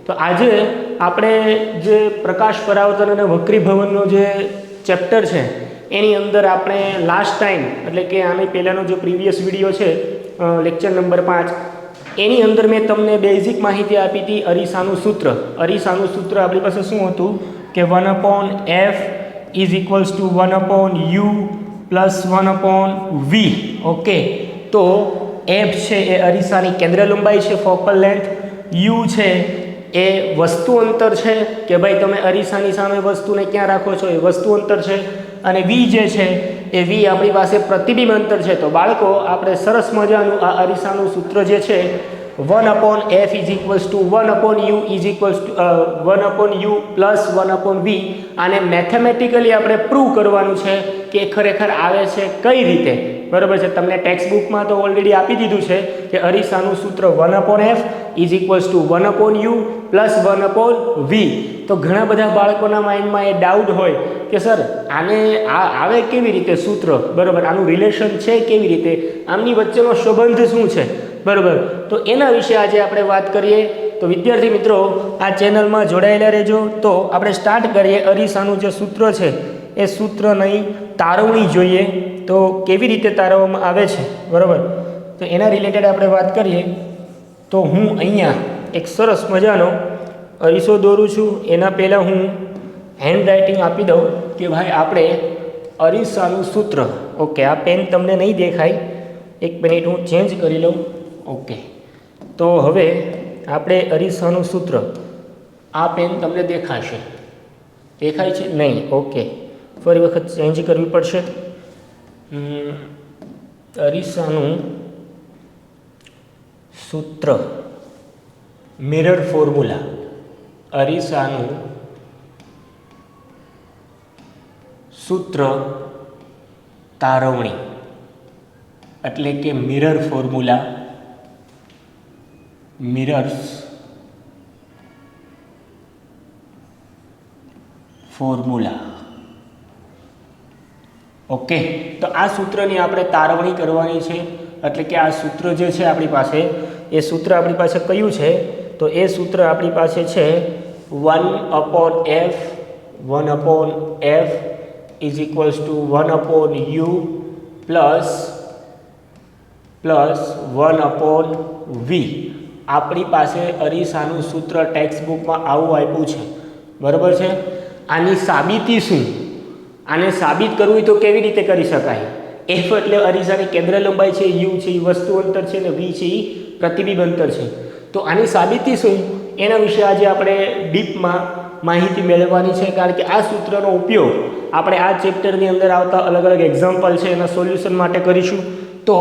તો આજે આપણે જે પ્રકાશ પરાવર્તન અને વક્રીભવનનો જે ચેપ્ટર છે એની અંદર આપણે લાસ્ટ ટાઈમ એટલે કે આની પહેલાંનો જે પ્રીવિયસ વિડીયો છે લેક્ચર નંબર 5 એની અંદર મેં તમને બેઝિક માહિતી આપી હતી અરીસાનું સૂત્ર. અરીસાનું સૂત્ર આપણી પાસે શું હતું કે 1/f is equals two 1/u plus 1/v. Okay, તો f છે એ અરીસાની કેન્દ્ર લંબાઈ છે, ફોકલ લેન્થ. u છે એ વસ્તુ અંતર છે કે ભાઈ તમે અરીસાની સામે વસ્તુને ક્યાં રાખો છો એ વસ્તુ અંતર છે. અને v જે છે એ v આપણી પાસે પ્રતિબિંબ અંતર છે. તો બાળકો આપણે સરસ મજાનું આ અરીસાનું સૂત્ર જે છે 1/f is equals two 1/u is equals two 1/u plus 1/v. આને મેથેમેટિકલી આપણે પ્રૂવ કરવાનું છે કે ખરેખર આવે છે કઈ રીતે. બરાબર છે, તમને ટેક્સ્ટ બુકમાં તો ઓલરેડી આપી દીધું છે કે અરીસાનું સૂત્ર 1/f is equals two 1/u plus 1/v. તો ઘણા બધા બાળકોના માઇન્ડમાં એ ડાઉટ હોય કે સર આને આવે કેવી રીતે સૂત્ર, બરાબર, આનું રિલેશન છે કેવી રીતે, આમની વચ્ચેનો સંબંધ શું છે, બરાબર. તો એના વિશે આજે આપણે વાત કરીએ. તો વિદ્યાર્થી મિત્રો આ ચેનલમાં જોડાયેલા રહેજો. તો આપણે સ્ટાર્ટ કરીએ. અરીસાનું જે સૂત્ર છે એ સૂત્રની તારવણી જોઈએ તો કેવી રીતે તારવવામાં આવે છે, બરાબર. તો એના રિલેટેડ આપણે વાત કરીએ. તો હું અહીંયા એક સરસ મજાનો અરીસો દોરું છું. એના પહેલાં હું હેન્ડ રાઇટિંગ આપી દઉં કે ભાઈ આપણે અરીસાનું સૂત્ર. ઓકે, આ પેન તમને નહીં દેખાય, એક મિનિટ હું ચેન્જ કરી લઉં. ઓકે, તો હવે આપણે અરીસાનું સૂત્ર, આ પેન તમને દેખાશે, દેખાય છે નહીં? ઓકે, ફરી વખત ચેન્જ કરવી પડશે. અરીસાનું સૂત્ર, મિરર ફોર્મ્યુલા. અરીસાનું સૂત્ર તારવણી એટલે કે mirror formula, mirrors formula. Okay, તો આ સૂત્રની આપણે તારવણી કરવાની છે. એટલે કે આ સૂત્ર જે છે આપણી પાસે, એ સૂત્ર આપણી પાસે કયું છે? તો એ સૂત્ર આપણી પાસે છે 1/f is equals two 1/u plus 1/v. આપણી પાસે અરીસાનું સૂત્ર ટેક્સ્ટ બુકમાં આવું આપ્યું છે, બરાબર છે. આની સાબિતી શું? આને સાબિત કરવું તો કેવી રીતે કરી શકાય? f એટલે અરીસાની કેન્દ્ર લંબાઈ છે, u છે એ વસ્તુ અંતર છે, અને v છે એ પ્રતિબિંબ અંતર છે. તો આની સાબિતી શું એના વિશે આજે આપણે ડીપમાં માહિતી મેળવવાની છે. કારણ કે આ સૂત્રનો ઉપયોગ આપણે આ ચેપ્ટરની અંદર આવતા અલગ અલગ એક્ઝામ્પલ છે એના સોલ્યુશન માટે કરીશું. તો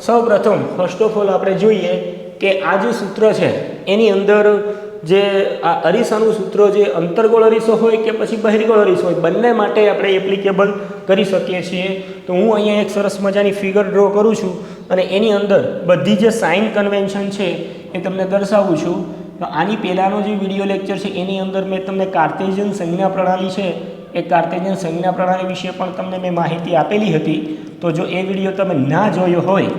સૌપ્રથમ ફર્સ્ટ ઓફ ઓલ આપણે જોઈએ કે આ જે સૂત્ર છે એની અંદર જે આ અરીસાનું સૂત્ર જે અંતર્ગોળ અરીસો હોય કે પછી બહિર્ગોળ અરીસો હોય, બંને માટે આપણે એપ્લિકેબલ કરી શકીએ છીએ. તો હું અહીંયા એક સરસ મજાની ફિગર ડ્રો કરું છું અને એની અંદર બધી જે સાઇન કન્વેન્શન છે એ તમને દર્શાવું છું. તો આની પહેલાંનો જે વિડીયો લેક્ચર છે એની અંદર મેં તમને કાર્ટેશિયન સંજ્ઞા પ્રણાલી છે એ કાર્ટેશિયન સંજ્ઞા પ્રણાલી વિશે પણ તમને મેં માહિતી આપેલી હતી. તો જો એ વિડીયો તમે ના જોયો હોય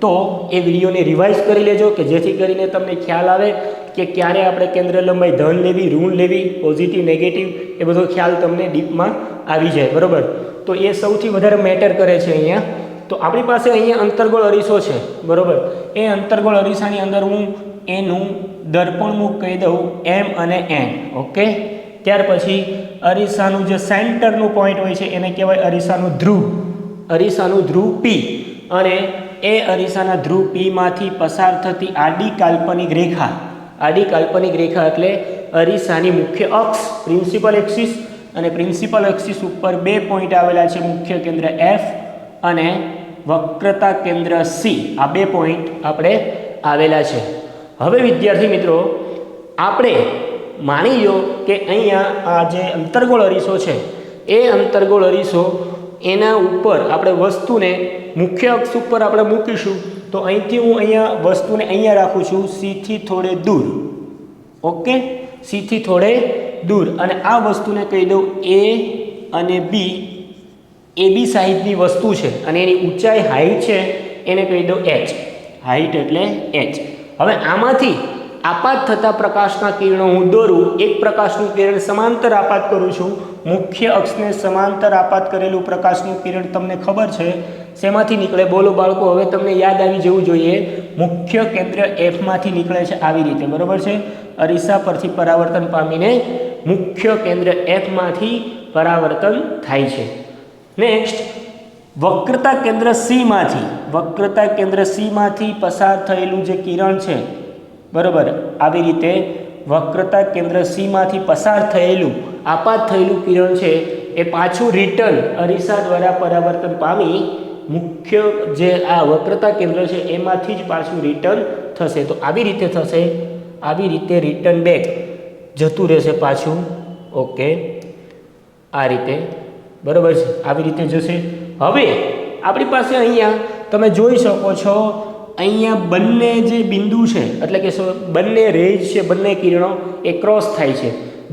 તો એ વિડીયોને રિવાઇઝ કરી લેજો કે જેથી કરીને તમને ખ્યાલ આવે કે ક્યારે આપણે કેન્દ્ર લંબાઈ ધન લેવી, ઋણ લેવી, પોઝિટિવ, નેગેટિવ, એ બધો ખ્યાલ તમને ડીપમાં આવી જાય, બરાબર. તો એ સૌથી વધારે મેટર કરે છે અહીંયા. તો આપણી પાસે અહીંયા અંતર્ગોળ અરીસો છે, બરાબર. એ અંતર્ગોળ અરીસાની અંદર હું એનું દર્પણમુખ કહી દઉં m અને n. ઓકે, ત્યાર પછી અરીસાનું જે સેન્ટરનું પોઈન્ટ હોય છે એને કહેવાય અરીસાનું ધ્રુવ, અરીસાનું ધ્રુવ p. અને એ અરીસાના ધ્રુવ p માંથી પસાર થતી આડી કાલ્પનિક રેખા, આડી કાલ્પનિક રેખા એટલે અરીસાની મુખ્ય અક્ષ પ્રિન્સિપલ એક્સિસ, અને પ્રિન્સિપલ એક્સિસ ઉપર બે પોઈન્ટ આવેલા છે, મુખ્ય કેન્દ્ર f અને વક્રતા કેન્દ્ર c. આ બે પોઈન્ટ આપણે આવેલા છે. હવે વિદ્યાર્થી મિત્રો આપણે માની લો કે અહીંયા આ જે અંતર્ગોળ અરીસો છે એ અંતર્ગોળ અરીસો એના ઉપર આપણે વસ્તુને મુખ્ય અક્ષ ઉપર આપણે મૂકીશું. તો અહીંથી હું અહીંયા વસ્તુને અહીંયા રાખું છું c થી થોડે દૂર. ઓકે, c થી થોડે દૂર, અને આ વસ્તુને કહી દઉં a અને b. એ બી સાઈઝની વસ્તુ છે અને એની ઊંચાઈ હાઈટ છે એને કહી દઉં h. હાઈટ એટલે h. હવે આમાંથી આપાત થતા પ્રકાશના કિરણો હું દોરું, એક પ્રકાશનું કિરણ સમાંતર આપાત કરું છું, મુખ્ય અક્ષને સમાંતર આપાત કરેલું પ્રકાશનું કિરણ તમને ખબર છે શેમાંથી નીકળે? બોલો બાળકો, હવે તમને યાદ આવી જવું જોઈએ. મુખ્ય કેન્દ્ર એફમાંથી નીકળે છે આવી રીતે, બરાબર છે. અરીસા પરથી પરાવર્તન પામીને મુખ્ય કેન્દ્ર એફમાંથી પરાવર્તન થાય છે. નેક્સ્ટ, વક્રતા કેન્દ્ર સીમાંથી પસાર થયેલું જે કિરણ છે, બરાબર, આવી રીતે વક્રતા કેન્દ્ર સીમાંથી પસાર થયેલું આપાત થયેલું કિરણ છે એ પાછું રિટર્ન અરીસા દ્વારા પરાવર્તન પામી મુખ્ય જે આ વક્રતા કેન્દ્ર છે એમાંથી જ પાછું રિટર્ન થશે. તો આવી રીતે થશે, આવી રીતે રિટર્ન બેક જતું રહેશે પાછું. ઓકે, આ રીતે, બરાબર છે, આવી રીતે જશે. હવે આપણી પાસે અહીંયા તમે જોઈ શકો છો, અહીંયા બંને જે બિંદુ છે એટલે કે બંને રેજ છે, બંને કિરણો એ ક્રોસ થાય છે.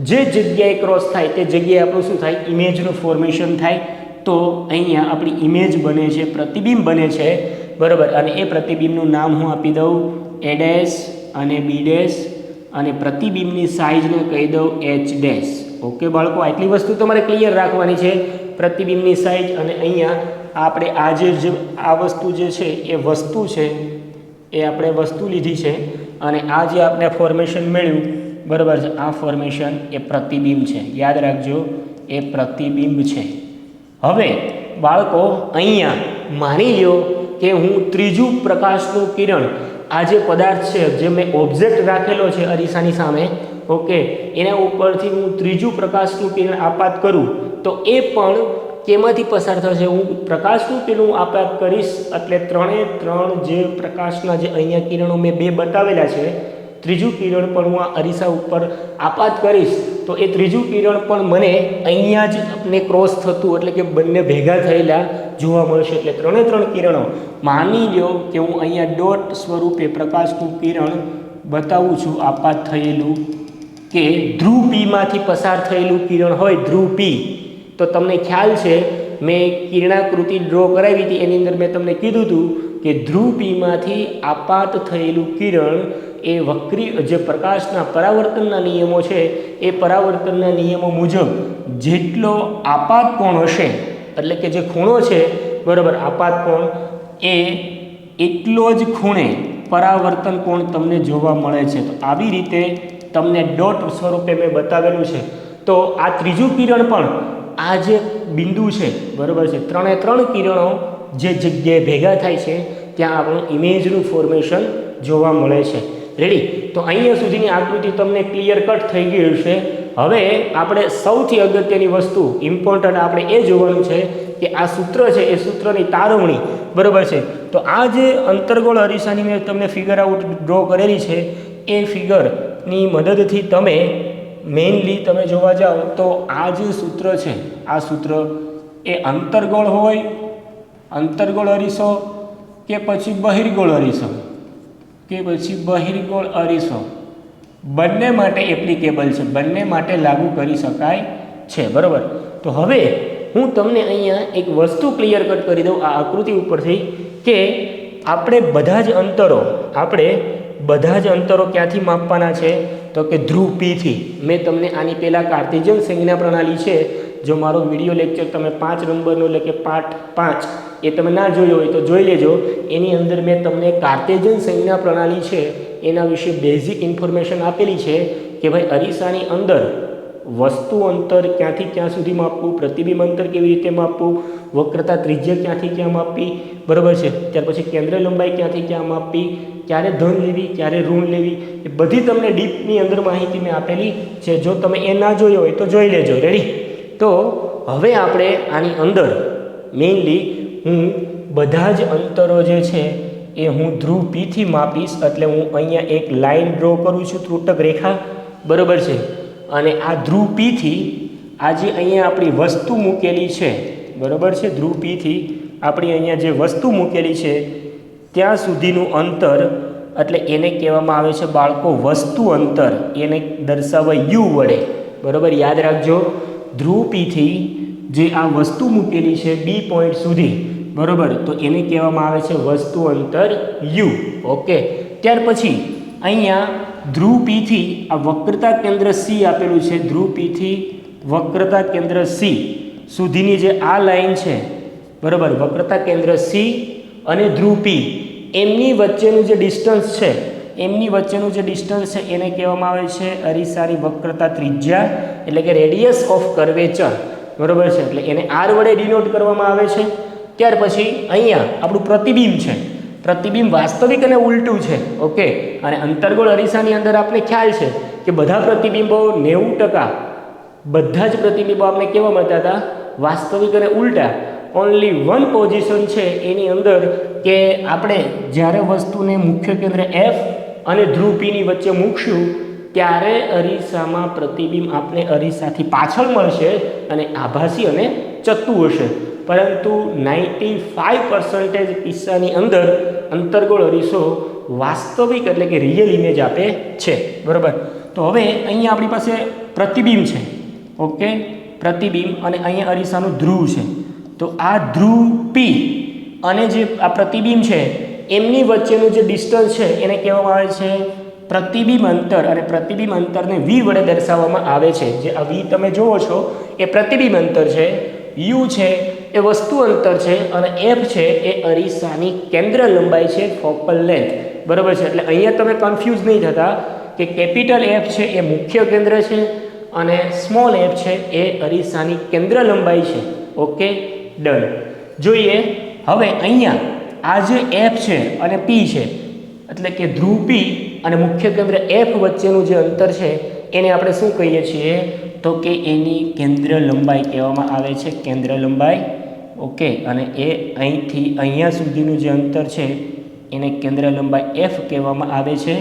જે જગ્યાએ ક્રોસ થાય તે જગ્યાએ આપણું શું થાય? ઇમેજનું ફોર્મેશન થાય. તો અહીંયા આપણી ઇમેજ બને છે, પ્રતિબિંબ બને છે, બરાબર. અને એ પ્રતિબિંબનું નામ હું આપી દઉં A ડેશ અને B ડેશ, અને પ્રતિબિંબની સાઇઝને કહી દઉં H ડેશ. ઓકે બાળકો, આટલી વસ્તુ તમારે ક્લિયર રાખવાની છે. પ્રતિબિંબની સાઇઝ, અને અહીંયા આપણે આ વસ્તુ જે છે એ વસ્તુ છે, એ આપણે વસ્તુ લીધી છે, અને આ જે આપણે ફોર્મેશન મળ્યું, બરાબર છે, આ ફોર્મેશન એ પ્રતિબિંબ છે. યાદ રાખજો, એ પ્રતિબિંબ છે. હવે બાળકો અહીંયા માની લો કે હું ત્રીજું પ્રકાશનું કિરણ, આ જે પદાર્થ છે જે મેં ઓબ્જેક્ટ રાખેલો છે અરીસાની સામે, ઓકે, એના ઉપરથી હું ત્રીજું પ્રકાશનું કિરણ આપાત કરું તો એ પણ કેમાંથી પસાર થશે? હું પ્રકાશનું કિરણ આપાત કરીશ એટલે ત્રણે ત્રણ જે પ્રકાશના જે અહીંયા કિરણો મેં બે બતાવેલા છે, ત્રીજું કિરણ પણ હું આ અરીસા ઉપર આપાત કરીશ તો એ ત્રીજું કિરણ પણ મને અહીંયા જ ને ક્રોસ થતું એટલે કે બંને ભેગા થયેલા જોવા મળશે. એટલે ત્રણે ત્રણ કિરણો, માની લો કે હું અહીંયા ડોટ સ્વરૂપે પ્રકાશનું કિરણ બતાવું છું આપાત થયેલું, કે ધ્રુવ પીમાંથી પસાર થયેલું કિરણ હોય, ધ્રુવ પી, તો તમને ખ્યાલ છે મેં કિરણાકૃતિ ડ્રો કરાવી હતી, એની અંદર મેં તમને કીધું હતું કે ધ્રુવ પીમાંથી આપાત થયેલું કિરણ એ વક્રી જે પ્રકાશના પરાવર્તનના નિયમો છે એ પરાવર્તનના નિયમો મુજબ જેટલો આપાત કોણ હશે, એટલે કે જે ખૂણો છે, બરાબર, આપાત કોણ, એ એટલો જ ખૂણે પરાવર્તન કોણ તમને જોવા મળે છે. તો આવી રીતે તમને ડોટ સ્વરૂપે મેં બતાવેલું છે. તો આ ત્રીજું કિરણ પણ આ જે બિંદુ છે, બરાબર છે, ત્રણે ત્રણ કિરણો જે જગ્યાએ ભેગા થાય છે ત્યાં આપણું ઇમેજનું ફોર્મેશન જોવા મળે છે. રેડી? તો અહીંયા સુધીની આકૃતિ તમને ક્લિયર કટ થઈ ગઈ હશે. હવે આપણે સૌથી અગત્યની વસ્તુ ઇમ્પોર્ટન્ટ આપણે એ જોવાનું છે કે આ સૂત્ર છે એ સૂત્રની તારવણી, બરાબર છે. તો આ જે અંતર્ગોળ અરીસાની મેં તમને ફિગર આઉટ ડ્રો કરેલી છે એ ફિગરની મદદથી તમે મેઇનલી તમે જોવા જાઓ તો આ જે સૂત્ર છે, આ સૂત્ર એ અંતર્ગોળ હોય, અંતર્ગોળ અરીસો કે પછી બહિર્ગોળ અરીસો કે પછી બહિર્ગોળ અરીસો, બંને માટે એપ્લિકેબલ છે, બંને માટે લાગુ કરી શકાય છે, બરાબર. તો હવે હું તમને અહીંયા એક વસ્તુ ક્લિયર કટ કરી દઉં આ આકૃતિ ઉપરથી કે આપણે બધા જ અંતરો ક્યાંથી માપવાના છે? તો કે ધ્રુવ પીથી. મેં તમને આની પહેલાં કાર્ટેશિયન સંજ્ઞા પ્રણાલી છે, જો મારો વિડીયો લેક્ચર તમે 5 નંબરનો એટલે કે પાર્ટ 5 એ તમે ના જોયો હોય તો જોઈ લેજો. એની અંદર મેં તમને કાર્ટેશિયન સંજ્ઞા પ્રણાલી છે એના વિશે બેઝિક ઇન્ફોર્મેશન આપેલી છે કે ભાઈ અરીસાની અંદર વસ્તુ અંતર ક્યાંથી ક્યાં સુધી માપવું, પ્રતિબિંબ અંતર કેવી રીતે માપવું, વક્રતા ત્રિજ્યા ક્યાંથી ક્યાં માપવી, બરાબર છે, ત્યાર પછી કેન્દ્ર લંબાઈ ક્યાંથી ક્યાં માપવી, ક્યારે ધન લેવી, ક્યારે ઋણ લેવી, એ બધી તમને ડીપની અંદર માહિતી મેં આપેલી છે. જો તમે એ ના જોયો હોય તો જોઈ લેજો. રેડી? તો હવે આપણે આની અંદર મેઇનલી હું બધા જ અંતરો જે છે એ હું ધ્રુવ પીથી માપીશ. એટલે હું અહીંયા એક લાઈન ડ્રો કરું છું, ત્રુટક રેખા, બરાબર છે. અને આ ધ્રુવ પીથી આજે અહીંયા આપણી વસ્તુ મૂકેલી છે, બરાબર છે, ધ્રુવ પીથી આપણી અહીંયા જે વસ્તુ મૂકેલી છે ત્યાં સુધીનું અંતર, એટલે એને કહેવામાં આવે છે બાળકો વસ્તુ અંતર. એને દર્શાવાય યુ વડે, બરાબર. યાદ રાખજો, ધ્રુવ પીથી જે આ વસ્તુ મૂકેલી છે બી પોઈન્ટ સુધી, બરાબર, તો એને કહેવામાં આવે છે વસ્તુ અંતર યુ. ઓકે, ત્યાર પછી અહીંયા ધ્રુવ P થી આ વક્રતા કેન્દ્ર C આપેલું છે, ધ્રુવ P થી વક્રતા કેન્દ્ર C સુધીની જે આ લાઈન છે, બરાબર, વક્રતા કેન્દ્ર C અને ધ્રુવ P એમની વચ્ચેનું જે ડિસ્ટન્સ છે, એને કહેવામાં આવે છે અરીસાની વક્રતા ત્રિજ્યા, એટલે કે રેડિયસ ઓફ કર્વેચર, બરાબર છે, એટલે એને R વડે ડિનોટ કરવામાં આવે છે. ત્યાર પછી અહીંયા આપણું પ્રતિબિંબ છે, પ્રતિબિંબ વાસ્તવિક અને ઉલટું છે. ઓકે, અને અંતર્ગોળ અરીસાની અંદર આપણે ખ્યાલ છે કે બધા પ્રતિબિંબો 90% બધા જ પ્રતિબિંબો આપણે કેવા મળતા હતા? વાસ્તવિક અને ઉલટા. ઓનલી વન પોઝિશન છે એની અંદર કે આપણે જ્યારે વસ્તુને મુખ્ય કેન્દ્ર F અને ધ્રુવ P ની વચ્ચે મૂકશું ત્યારે અરીસામાં પ્રતિબિંબ આપણે અરીસાથી પાછળ મળશે અને આભાસી અને ચત્તુ હશે. પરંતુ 95% કિસ્સાની અંદર અંતર્ગોળ અરીસો વાસ્તવિક એટલે કે રિયલ ઇમેજ આપે છે, બરાબર. તો હવે અહીંયા આપણી પાસે પ્રતિબિંબ છે, ઓકે, પ્રતિબિંબ, અને અહીંયા અરીસાનું ધ્રુવ છે. તો આ ધ્રુવ P અને જે આ પ્રતિબિંબ છે એમની વચ્ચેનું જે ડિસ્ટન્સ છે એને કહેવામાં આવે છે પ્રતિબિંબ અંતર, અને પ્રતિબિંબ અંતરને V વડે દર્શાવવામાં આવે છે. જે આ V તમે જુઓ છો એ પ્રતિબિંબ અંતર છે, U છે એ વસ્તુ અંતર છે, અને F છે એ અરીસાની કેન્દ્ર લંબાઈ છે, ફોકલ લેન્થ, બરાબર છે. એટલે અહીંયા તમે કન્ફ્યુઝ નહીં થતા કે કેપિટલ F છે એ મુખ્ય કેન્દ્ર છે અને સ્મોલ f છે એ અરીસાની કેન્દ્ર લંબાઈ છે. Okay, done. જોઈએ હવે અહીંયા આ જે f છે અને p છે, એટલે કે ધ્રુવ p અને મુખ્ય કેન્દ્ર f વચ્ચેનું જે અંતર છે એને આપણે શું કહીએ છીએ? તો કે એની કેન્દ્ર લંબાઈ કહેવામાં આવે છે, કેન્દ્ર લંબાઈ. ઓકે, અને એ અહીંથી અહીંયા સુધીનું જે અંતર છે એને કેન્દ્ર લંબાઈ f કહેવામાં આવે છે,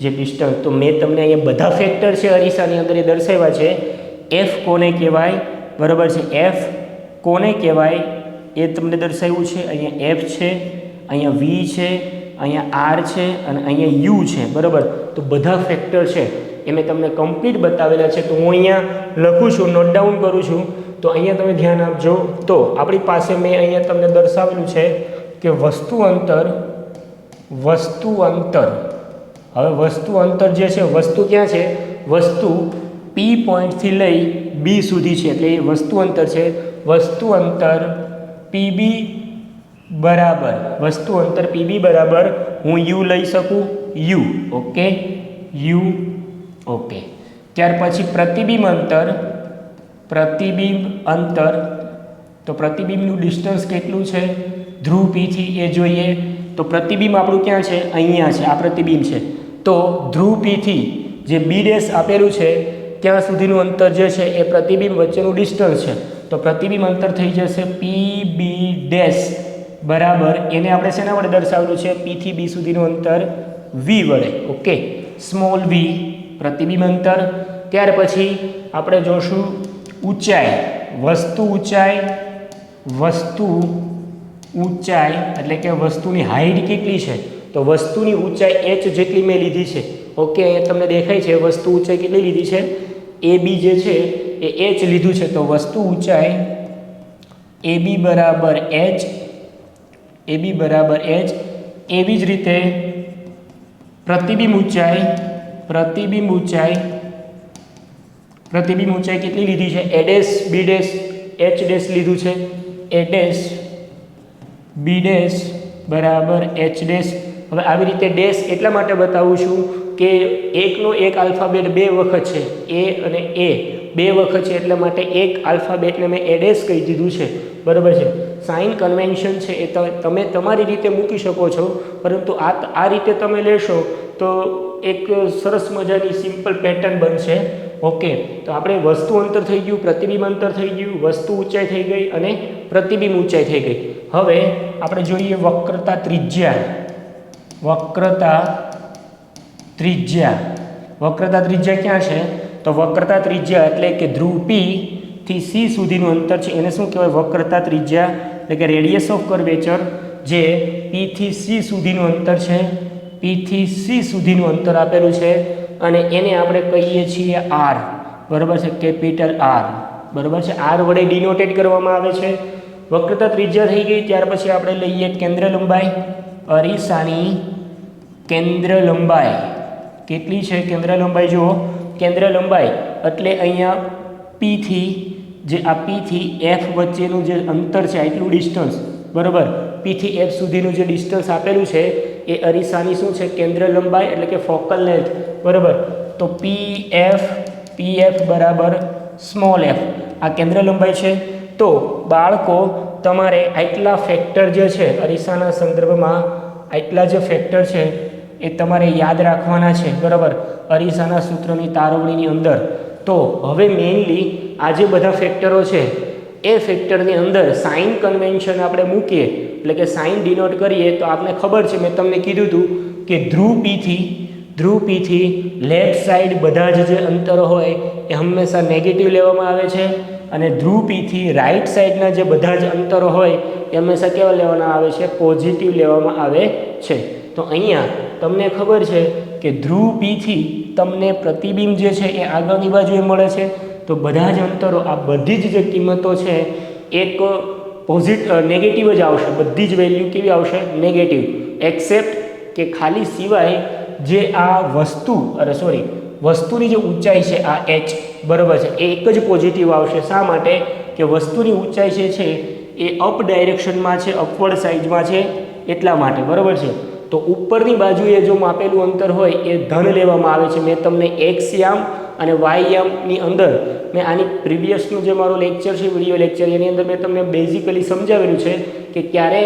જે ડિસ્ટન્સ. તો મેં તમને અહીંયા બધા ફેક્ટર છે અરીસાની અંદર એ દર્શાવ્યા છે. f કોને કહેવાય, બરાબર છે, f કોને કહેવાય એ તમને દર્શાવ્યું છે. અહીંયા f છે, અહીંયા v છે, અહીંયા r છે અને અહીંયા u છે, બરાબર. તો બધા ફેક્ટર છે એ મેં તમને કમ્પ્લીટ બતાવેલા છે. તો હું અહીંયા લખું છું, નોટ ડાઉન કરું છું. તો અહીંયા તમે ધ્યાન આપજો. તો આપણી પાસે મેં અહીંયા તમને દર્શાવેલું છે કે વસ્તુ અંતર, હવે વસ્તુ અંતર જે છે, વસ્તુ ક્યાં છે? વસ્તુ P પોઈન્ટથી લઈ B સુધી છે, એટલે એ વસ્તુ અંતર છે. વસ્તુ અંતર PB બરાબર હું U લઈ શકું, U. Okay, U. ઓકે, ત્યાર પછી પ્રતિબિંબ અંતર, તો પ્રતિબિંબનું ડિસ્ટન્સ કેટલું છે ધ્રુવ P થી એ જોઈએ. તો પ્રતિબિંબ આપણું ક્યાં છે? અહીંયા છે, આ પ્રતિબિંબ છે. તો ધ્રુવ P થી જે B ડેશ આપેલું છે ત્યાં સુધીનું અંતર જે છે એ પ્રતિબિંબ વચ્ચેનું ડિસ્ટન્સ છે. તો પ્રતિબિંબ અંતર થઈ જશે PB ડેશ બરાબર, એને આપણે શેના વડે દર્શાવેલું છે? P થી B સુધીનું અંતર V વડે. ઓકે, સ્મોલ v પ્રતિબિંબ અંતર. ત્યાર પછી આપણે જોશું ઊંચાઈ, વસ્તુ ઊંચાઈ એટલે કે વસ્તુની હાઈટ કેટલી છે? તો વસ્તુની ઊંચાઈ h જેટલી મેં લીધી છે. ઓકે, અહીંયા તમને દેખાય છે વસ્તુ ઊંચાઈ કેટલી લીધી છે? AB જે છે એ h લીધું છે. તો વસ્તુ ઊંચાઈ AB બરાબર h. એવી જ રીતે પ્રતિબિંબ ઊંચાઈ કેટલી લીધી છે? A dash B dash H dash લીધું છે. A ડેશ B ડેશ બરાબર H ડેશ. હવે આવી રીતે ડેશ એટલા માટે બતાવું છું કે એકનો એક આલ્ફાબેટ બે વખત છે, A અને A બે વખત છે, એટલા માટે એક આલ્ફાબેટને મેં A ડેશ કહી દીધું છે, બરાબર છે. સાઇન કન્વેન્શન છે એ તમે તમારી રીતે મૂકી શકો છો, પરંતુ આ રીતે તમે લેશો તો એક સરસ મજાની સિમ્પલ પેટર્ન બનશે. ઓકે, તો આપણે વસ્તુ અંતર થઈ ગયું, પ્રતિબિંબ અંતર થઈ ગયું, વસ્તુ ઊંચાઈ થઈ ગઈ અને પ્રતિબિંબ ઊંચાઈ થઈ ગઈ. હવે આપણે જોઈએ વક્રતા ત્રિજ્યા. વક્રતા ત્રિજ્યા ક્યાં છે? તો વક્રતા ત્રિજ્યા એટલે કે ધ્રુવ P થી C સુધીનું અંતર છે એને શું કહેવાય? વક્રતા ત્રિજ્યા એટલે કે રેડિયસ ઓફ કર્વેચર, જે P થી C સુધીનું અંતર છે. P થી C સુધીનું અંતર આપેલું છે અને એને આપણે કહીએ છીએ R, બરાબર છે, કેપિટલ R, બરાબર છે. R વડે ડિનોટેડ કરવામાં આવે છે. વક્રતા ત્રિજ્યા થઈ ગઈ. ત્યાર પછી આપણે લઈએ કેન્દ્ર લંબાઈ. અરીસાની કેન્દ્ર લંબાઈ કેટલી છે કેન્દ્ર લંબાઈ? જુઓ કેન્દ્ર લંબાઈ એટલે અહીંયા પી થી જે આ પી થી એફ વચ્ચેનું જે અંતર છે આટલું ડિસ્ટન્સ, બરાબર, પી થી એફ સુધીનું જે ડિસ્ટન્સ આપેલું છે એ અરીસાની શું છે? કેન્દ્ર લંબાઈ એટલે કે ફોકલ લેન્થ, બરાબર. તો પી એફ બરાબર સ્મોલ એફ આ કેન્દ્ર લંબાઈ છે. તો બાળકો તમારે આટલા ફેક્ટર જે છે અરીસાના સંદર્ભમાં આટલા જે ફેક્ટર છે એ તમારે યાદ રાખવાના છે, બરાબર, અરીસાના સૂત્રની તારવણીની અંદર. તો હવે મેઇનલી આ જે બધા ફેક્ટરો છે એ ફેક્ટરની અંદર સાઇન કન્વેન્શન આપણે મૂકીએ એટલે કે સાઇન ડિનોટ કરીએ તો આપણે ખબર છે, મેં તમને કીધું હતું કે ધ્રુવ પી થી લેફ્ટ સાઈડ બધા જે અંતરો હોય એ હંમેશા નેગેટિવ લેવામાં આવે છે અને ધ્રુવ પી થી રાઈટ સાઈડના જે બધા જ અંતરો હોય એ હંમેશા કેવા લેવામાં આવે છે? પોઝિટિવ લેવામાં આવે છે. તો અહીંયા તમને ખબર છે કે ધ્રુવ પી થી તમને પ્રતિબિંબ જે છે એ આગળની બાજુએ મળે છે. તો બધા જ અંતરો આ બધી જ જે કિંમતો છે એક નેગેટિવ જ આવશે. બધી જ વેલ્યુ કેવી આવશે? નેગેટિવ. એક્સેપ્ટ કે ખાલી સિવાય જે આ વસ્તુની જે ઊંચાઈ છે આ એચ, બરાબર છે, એ એક જ પોઝિટિવ આવશે. શા માટે? કે વસ્તુની ઊંચાઈ જે છે એ અપ ડાયરેક્શનમાં છે, અપવર્ડ સાઇડમાં છે, એટલા માટે, બરાબર છે. તો ઉપરની બાજુએ જો માપેલું અંતર હોય એ ધન લેવામાં આવે છે. મેં તમને એક્સ યામ અને વાય યામની અંદર મેં આની પ્રીવિયસનું જે મારો લેક્ચર છે, વિડીયો લેક્ચર, એની અંદર મેં તમને બેઝિકલી સમજાવેલું છે કે ક્યારે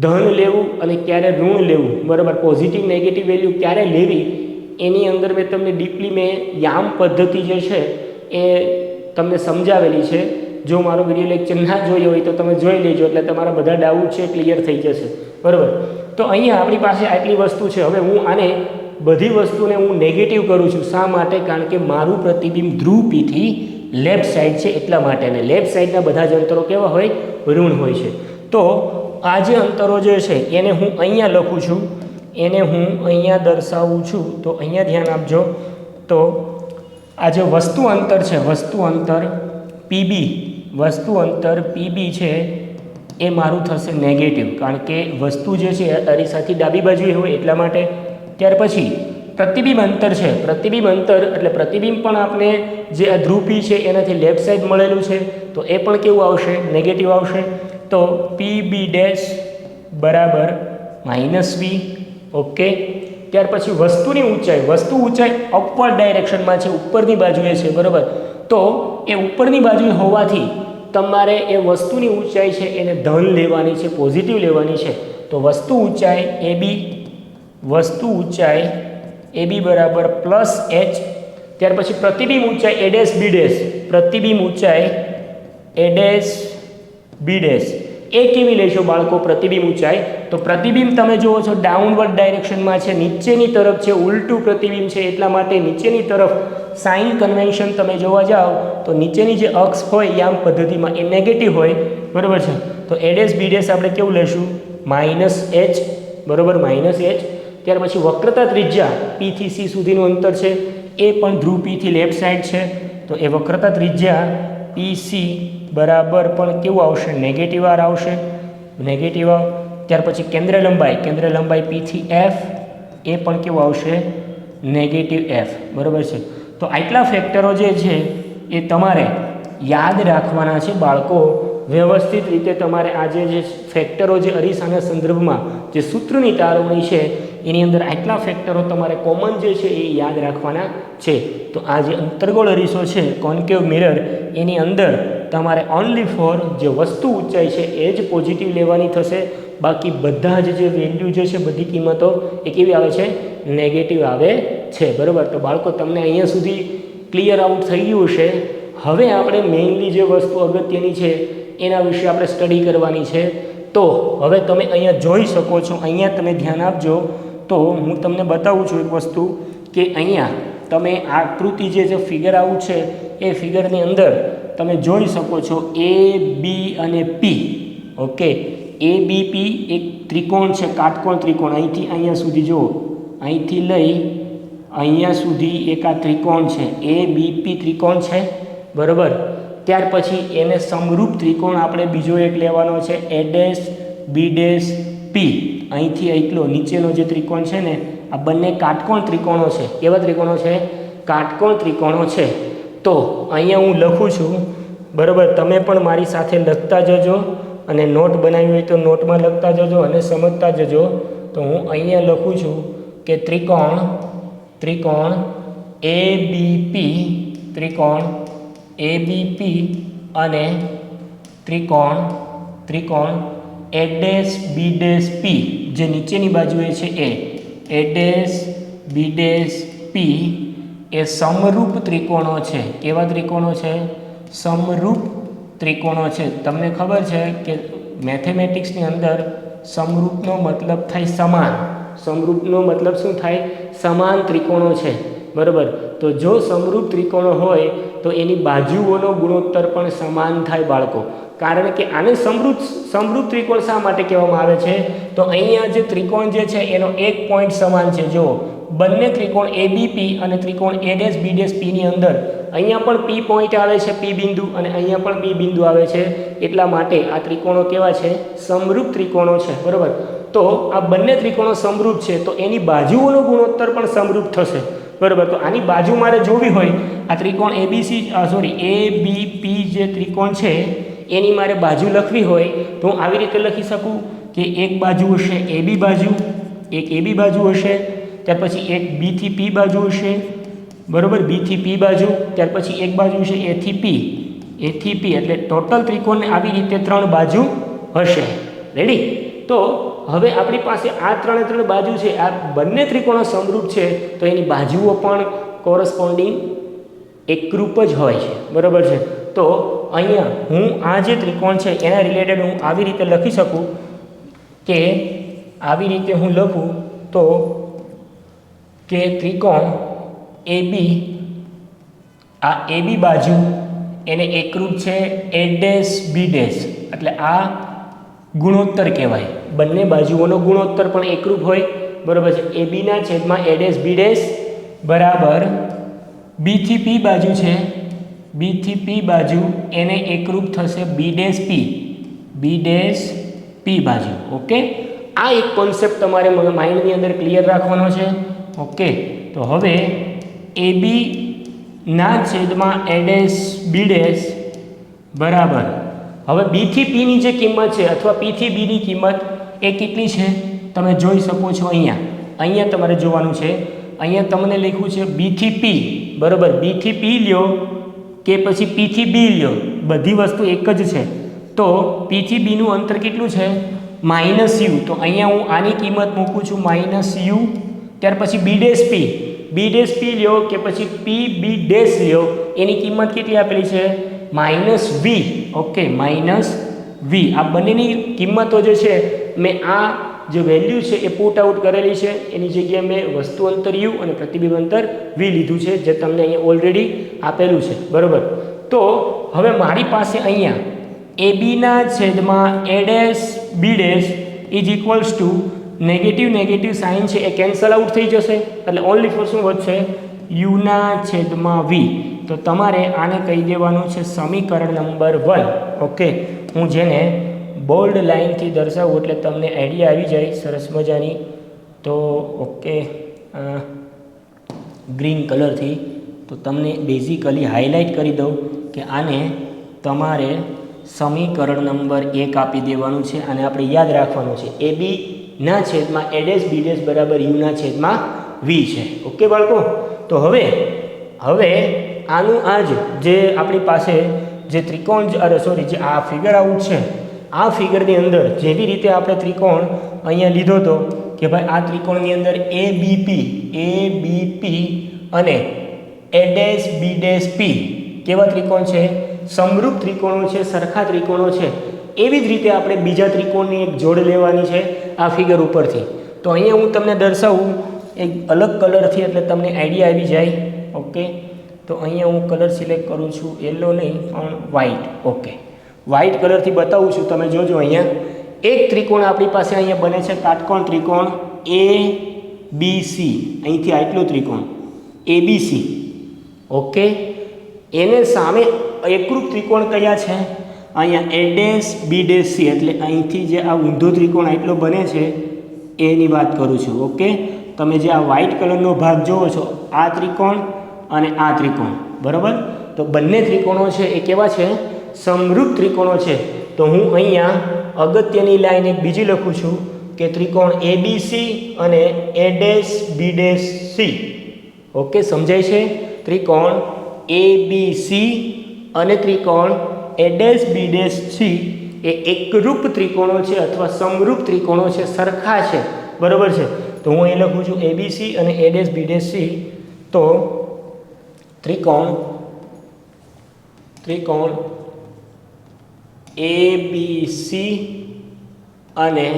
ધન લેવું અને ક્યારે ઋણ લેવું, બરાબર, પોઝિટિવ નેગેટિવ વેલ્યુ ક્યારે લેવી એની અંદર મેં તમને ડીપલી મેં યામ પદ્ધતિ જે છે એ તમને સમજાવેલી છે. જો મારો વિડીયો લેક્ચર ના જોયો હોય તો તમે જોઈ લેજો એટલે તમારા બધા ડાઉટ છે ક્લિયર થઈ જશે, બરાબર. તો અહીંયા આપણી પાસે આટલી વસ્તુ છે. હવે હું આને બધી વસ્તુને હું નેગેટિવ કરું છું. શા માટે? કારણ કે મારું પ્રતિબિંબ ધ્રુવ પી થી લેફ્ટ સાઈડ છે એટલા માટે. અને લેફ્ટ સાઈડના બધા જ અંતરો કેવા હોય? ઋણ હોય છે. તો આ જે અંતરો જે છે એને હું અહીંયા લખું છું, એને હું અહીંયા દર્શાવું છું. તો અહીંયા ધ્યાન આપજો. તો આ જે વસ્તુ અંતર છે, વસ્તુ અંતર પીબી છે એ મારું થશે નેગેટિવ, કારણ કે વસ્તુ જે છે અરીસાથી ડાબી બાજુએ હોય એટલા માટે. ત્યાર પછી પ્રતિબિંબ અંતર છે. પ્રતિબિંબ અંતર એટલે પ્રતિબિંબ પણ આપણે જે આ ધ્રુવ પી છે એનાથી લેફ્ટ સાઈડ મળેલું છે તો એ પણ કેવું આવશે? નેગેટિવ આવશે. તો પી બરાબર -v. ઓકે. ત્યાર પછી વસ્તુની ઊંચાઈ અપવર્ડ ડાયરેક્શનમાં છે, ઉપરની બાજુએ છે, બરાબર. તો એ ઉપરની બાજુએ હોવાથી તમારે એ વસ્તુની ઊંચાઈ છે એને ધન લેવાની છે, પોઝિટિવ લેવાની છે. તો વસ્તુ ઊંચાઈ AB બરાબર +h. ત્યાર પછી પ્રતિબિંબ ઊંચાઈ A', B'. એ કેવી લેશો બાળકો? પ્રતિબિંબ ઊંચાઈ. તો પ્રતિબિંબ તમે જુઓ છો ડાઉનવર્ડ ડાયરેક્શનમાં છે, નીચેની તરફ છે, ઉલટું પ્રતિબિંબ છે, એટલા માટે નીચેની તરફ સાઇન કન્વેન્શન તમે જોવા જાઓ તો નીચેની જે અક્ષ હોય યામ પદ્ધતિમાં એ નેગેટિવ હોય, બરાબર છે. તો A', B' આપણે કેવું લેશું? -h, બરાબર, -h. ત્યાર પછી વક્રતા ત્રિજ્યા P થી C સુધીનું અંતર છે એ પણ ધ્રુવ P થી લેફ્ટ સાઈડ છે. તો એ વક્રતા ત્રિજ્યા PC બરાબર પણ કેવું આવશે? નેગેટિવ આર આવશે, નેગેટિવ આર. ત્યાર પછી કેન્દ્ર લંબાઈ P થી F એ પણ કેવું આવશે? નેગેટિવ F, બરાબર છે. તો આટલા ફેક્ટરો જે છે એ તમારે યાદ રાખવાના છે બાળકો. વ્યવસ્થિત રીતે તમારે આ જે ફેક્ટરો જે અરીસાના સંદર્ભમાં જે સૂત્રની તારવણી છે એની અંદર આટલા ફેક્ટરો તમારે કોમન જે છે એ યાદ રાખવાના છે. તો આ જે અંતર્ગોળ અરીસો છે કોન્કેવ મિરર એની અંદર તમારે ઓનલી ફોર જે વસ્તુ ઊંચાઈ છે એ જ પોઝિટિવ લેવાની થશે. બાકી બધા જ જે વેલ્યુ જે છે બધી કિંમતો એ કેવી આવે છે? નેગેટિવ આવે છે, બરાબર. તો બાળકો તમને અહીંયા સુધી ક્લિયર આઉટ થઈ ગયું હશે. હવે આપણે મેઇનલી જે વસ્તુ અગત્યની છે એના વિશે આપણે સ્ટડી કરવાની છે. તો હવે તમે અહીંયા જોઈ શકો છો, અહીંયા તમે ધ્યાન આપજો. તો હું તમને બતાવું છું એક વસ્તુ કે અહીંયા તમે આકૃતિ જે ફિગર આઉટ છે એ ફિગરની અંદર તમે જોઈ શકો છો A, B અને P. ઓકે, ABP એક ત્રિકોણ છે, કાટકોણ ત્રિકોણ. અહીંથી અહીંયા સુધી જુઓ, અહીંથી લઈ અહીંયા સુધી એક આ ત્રિકોણ છે, ABP ત્રિકોણ છે, બરાબર. ત્યાર પછી એને સમરૂપ ત્રિકોણ આપણે બીજો એક લેવાનો છે A', B', P. અહીંથી એટલો નીચેનો જે ત્રિકોણ છે ને આ બંને કાટકોણ ત્રિકોણો છે. કેવા ત્રિકોણો છે? કાટકોણ ત્રિકોણો છે. તો અહીંયા હું લખું છું, બરાબર, તમે પણ મારી સાથે લખતા જજો અને નોટ બનાવી હોય તો નોટમાં લખતા જજો અને સમજતા જજો. તો હું અહીંયા લખું છું કે ત્રિકોણ એબીપી અને ત્રિકોણ એડેસ-બીડેસ-પી જે નીચેની બાજુએ છે એ એડેસ-બીડેસ-પી એ સમરૂપ ત્રિકોણો છે. કેવા ત્રિકોણો છે? સમરૂપ ત્રિકોણો છે. તમને ખબર છે કે મેથેમેટિક્સની અંદર સમરૂપનો મતલબ થાય સમાન. સમરૂપનો મતલબ શું થાય? સમાન ત્રિકોણો છે, બરાબર. તો જો સમરૂપ ત્રિકોણો હોય તો એની બાજુઓનો ગુણોત્તર પણ સમાન થાય બાળકો. કારણ કે આને સમરૂપ ત્રિકોણ શા માટે કહેવામાં આવે છે? તો અહીંયા જે ત્રિકોણ જે છે એનો એક પોઈન્ટ સમાન છે. જો બંને ત્રિકોણ એબીપી અને ત્રિકોણ એડેસ-બીડેસ-પી ની અંદર અહીંયા પણ પી પોઈન્ટ આવે છે, પી બિંદુ, અને અહીંયા પણ પી બિંદુ આવે છે. એટલા માટે આ ત્રિકોણો કેવા છે? સમરૂપ ત્રિકોણો છે, બરાબર. તો આ બંને ત્રિકોણો સમરૂપ છે તો એની બાજુઓનો ગુણોત્તર પણ સમરૂપ થશે, બરાબર. તો આની બાજુ મારે જોવી હોય, આ ત્રિકોણ એબીપી જે ત્રિકોણ છે એની મારે બાજુ લખવી હોય તો હું આવી રીતે લખી શકું કે એક બાજુ હશે એબી બાજુ, એક એબી બાજુ હશે, ત્યાર પછી એક બી થી પી બાજુ હશે, બરાબર, બી થી પી બાજુ, ત્યાર પછી એક બાજુ છે એ થી પી, એટલે ટોટલ ત્રિકોણને આવી રીતે 3 બાજુ હશે. રેડી? તો હવે આપણી પાસે આ 3 બાજુ છે, આ બંને ત્રિકોણો સમરૂપ છે તો એની બાજુઓ પણ કોરસ્પોન્ડિંગ એકરૂપ જ હોય છે, બરાબર છે. તો અહીંયા હું આ જે ત્રિકોણ છે એના રિલેટેડ હું આવી રીતે લખી શકું કે આવી રીતે હું લખું તો કે ત્રિકોણ એબી, આ એબી બાજુ એને એકરૂપ છે એડેસ-બીડેસ, એટલે આ ગુણોત્તર કહેવાય. બંને બાજુઓનો ગુણોત્તર પણ એકરૂપ હોય, બરાબર છે. એબીના છેદમાં એડેસ-બીડેસ બરાબર બી થી પી બાજુ છે, બી થી પી બાજુ એને એકરૂપ થશે બીડેસ-પી બાજુ. ઓકે, આ એક કોન્સેપ્ટ તમારે માઇન્ડની અંદર ક્લિયર રાખવાનો છે. ઓકે, તો હવે એબી ના છેદમાં એડેસ-બીડેસ બરાબર, હવે બી થી પીની જે કિંમત છે અથવા પી થી બીની કિંમત એ કેટલી છે તમે જોઈ શકો છો. અહીંયા તમારે જોવાનું છે. અહીંયા તમને લખ્યું છે બી થી પી, બરાબર. બી થી પી લ્યો કે પછી પી થી બી લ્યો, બધી વસ્તુ એક જ છે. તો પી થી બીનું અંતર કેટલું છે? -u. તો અહીંયા હું આની કિંમત મૂકું છું -u. ત્યાર પછી બી ડેશ પી લ્યો કે પછી પી બી ડેશ લ્યો, એની કિંમત કેટલી આપેલી છે? -v. Okay, -v. આ બંનેની કિંમતો જે છે મેં આ જે વેલ્યુ છે એ પુટ આઉટ કરેલી છે. એની જગ્યાએ મેં વસ્તુ અંતર u અને પ્રતિબિંબ અંતર v લીધું છે, જે તમને અહીંયા ઓલરેડી આપેલું છે, બરાબર. તો હવે મારી પાસે અહીંયા એબીના છેદમાં a'-b' is equals to negative sign છે એ કેન્સલ આઉટ થઈ જશે, એટલે ઓનલી ફોર શું વધશે? યુના છેદમાં v. તો તમારે આને કહી દેવાનું છે સમીકરણ નંબર 1. ઓકે, હું જેને બોલ્ડ લાઇનથી દર્શાવું એટલે તમને આઈડિયા આવી જાય સરસ મજાની. તો ઓકે, ગ્રીન કલરથી તો તમને બેઝિકલી હાઇલાઇટ કરી દઉં કે આને તમારે સમીકરણ નંબર 1 આપી દેવાનું છે અને આપણે યાદ રાખવાનું છે એબી ના છેદમાં a'-b' બરાબર યુના છેદમાં v છે. ઓકે બાળકો, તો હવે આનું જે આપણી પાસે જે ત્રિકોણ જે આ ફિગર આઉટ છે, આ ફિગરની અંદર જેવી રીતે આપણે ત્રિકોણ અહીંયા લીધો હતો કે ભાઈ આ ત્રિકોણની અંદર એબીપી અને a'-b'-p કેવા ત્રિકોણ છે? સમરૂપ ત્રિકોણો છે, સરખા ત્રિકોણો છે. એવી જ રીતે આપણે બીજા ત્રિકોણની એક જોડ લેવાની છે આ ફિગર ઉપરથી. તો અહીંયા હું તમને દર્શાવું એક અલગ કલરથી, એટલે તમને આઈડિયા આવી જાય. ઓકે, તો અહીંયા હું કલર સિલેક્ટ કરું છું, યલો નહીં પણ વ્હાઇટ. ઓકે, વ્હાઇટ કલરથી બતાવું છું, તમે જોજો. અહીંયા એક ત્રિકોણ આપણી પાસે અહીંયા બને છે, કાટકોણ ત્રિકોણ ABC. અહીંથી આટલું ત્રિકોણ ABC. ઓકે, એને સામે એકરૂપ ત્રિકોણ કયા છે? અહીંયા a'-b'-c, એટલે અહીંથી જે આ ઊંધો ત્રિકોણ આટલો બને છે એની વાત કરું છું. ઓકે, તમે જે આ વ્હાઇટ કલરનો ભાગ જોવો છો આ ત્રિકોણ અને આ ત્રિકોણ, બરાબર? તો બંને ત્રિકોણો છે એ કેવા છે? સમરૂપ ત્રિકોણો છે. તો હું અહીંયા અગત્યની લાઈન એક બીજી લખું છું કે ત્રિકોણ ABC અને A'BC. ઓકે, સમજાય છે? ત્રિકોણ ABC અને ત્રિકોણ A'BC એ એકરૂપ ત્રિકોણો છે અથવા સમરૂપ ત્રિકોણો છે, સરખા છે, બરાબર છે? તો હું અહીં લખું છું ABC અને A'BC. તો ત્રિકોણ ABC અને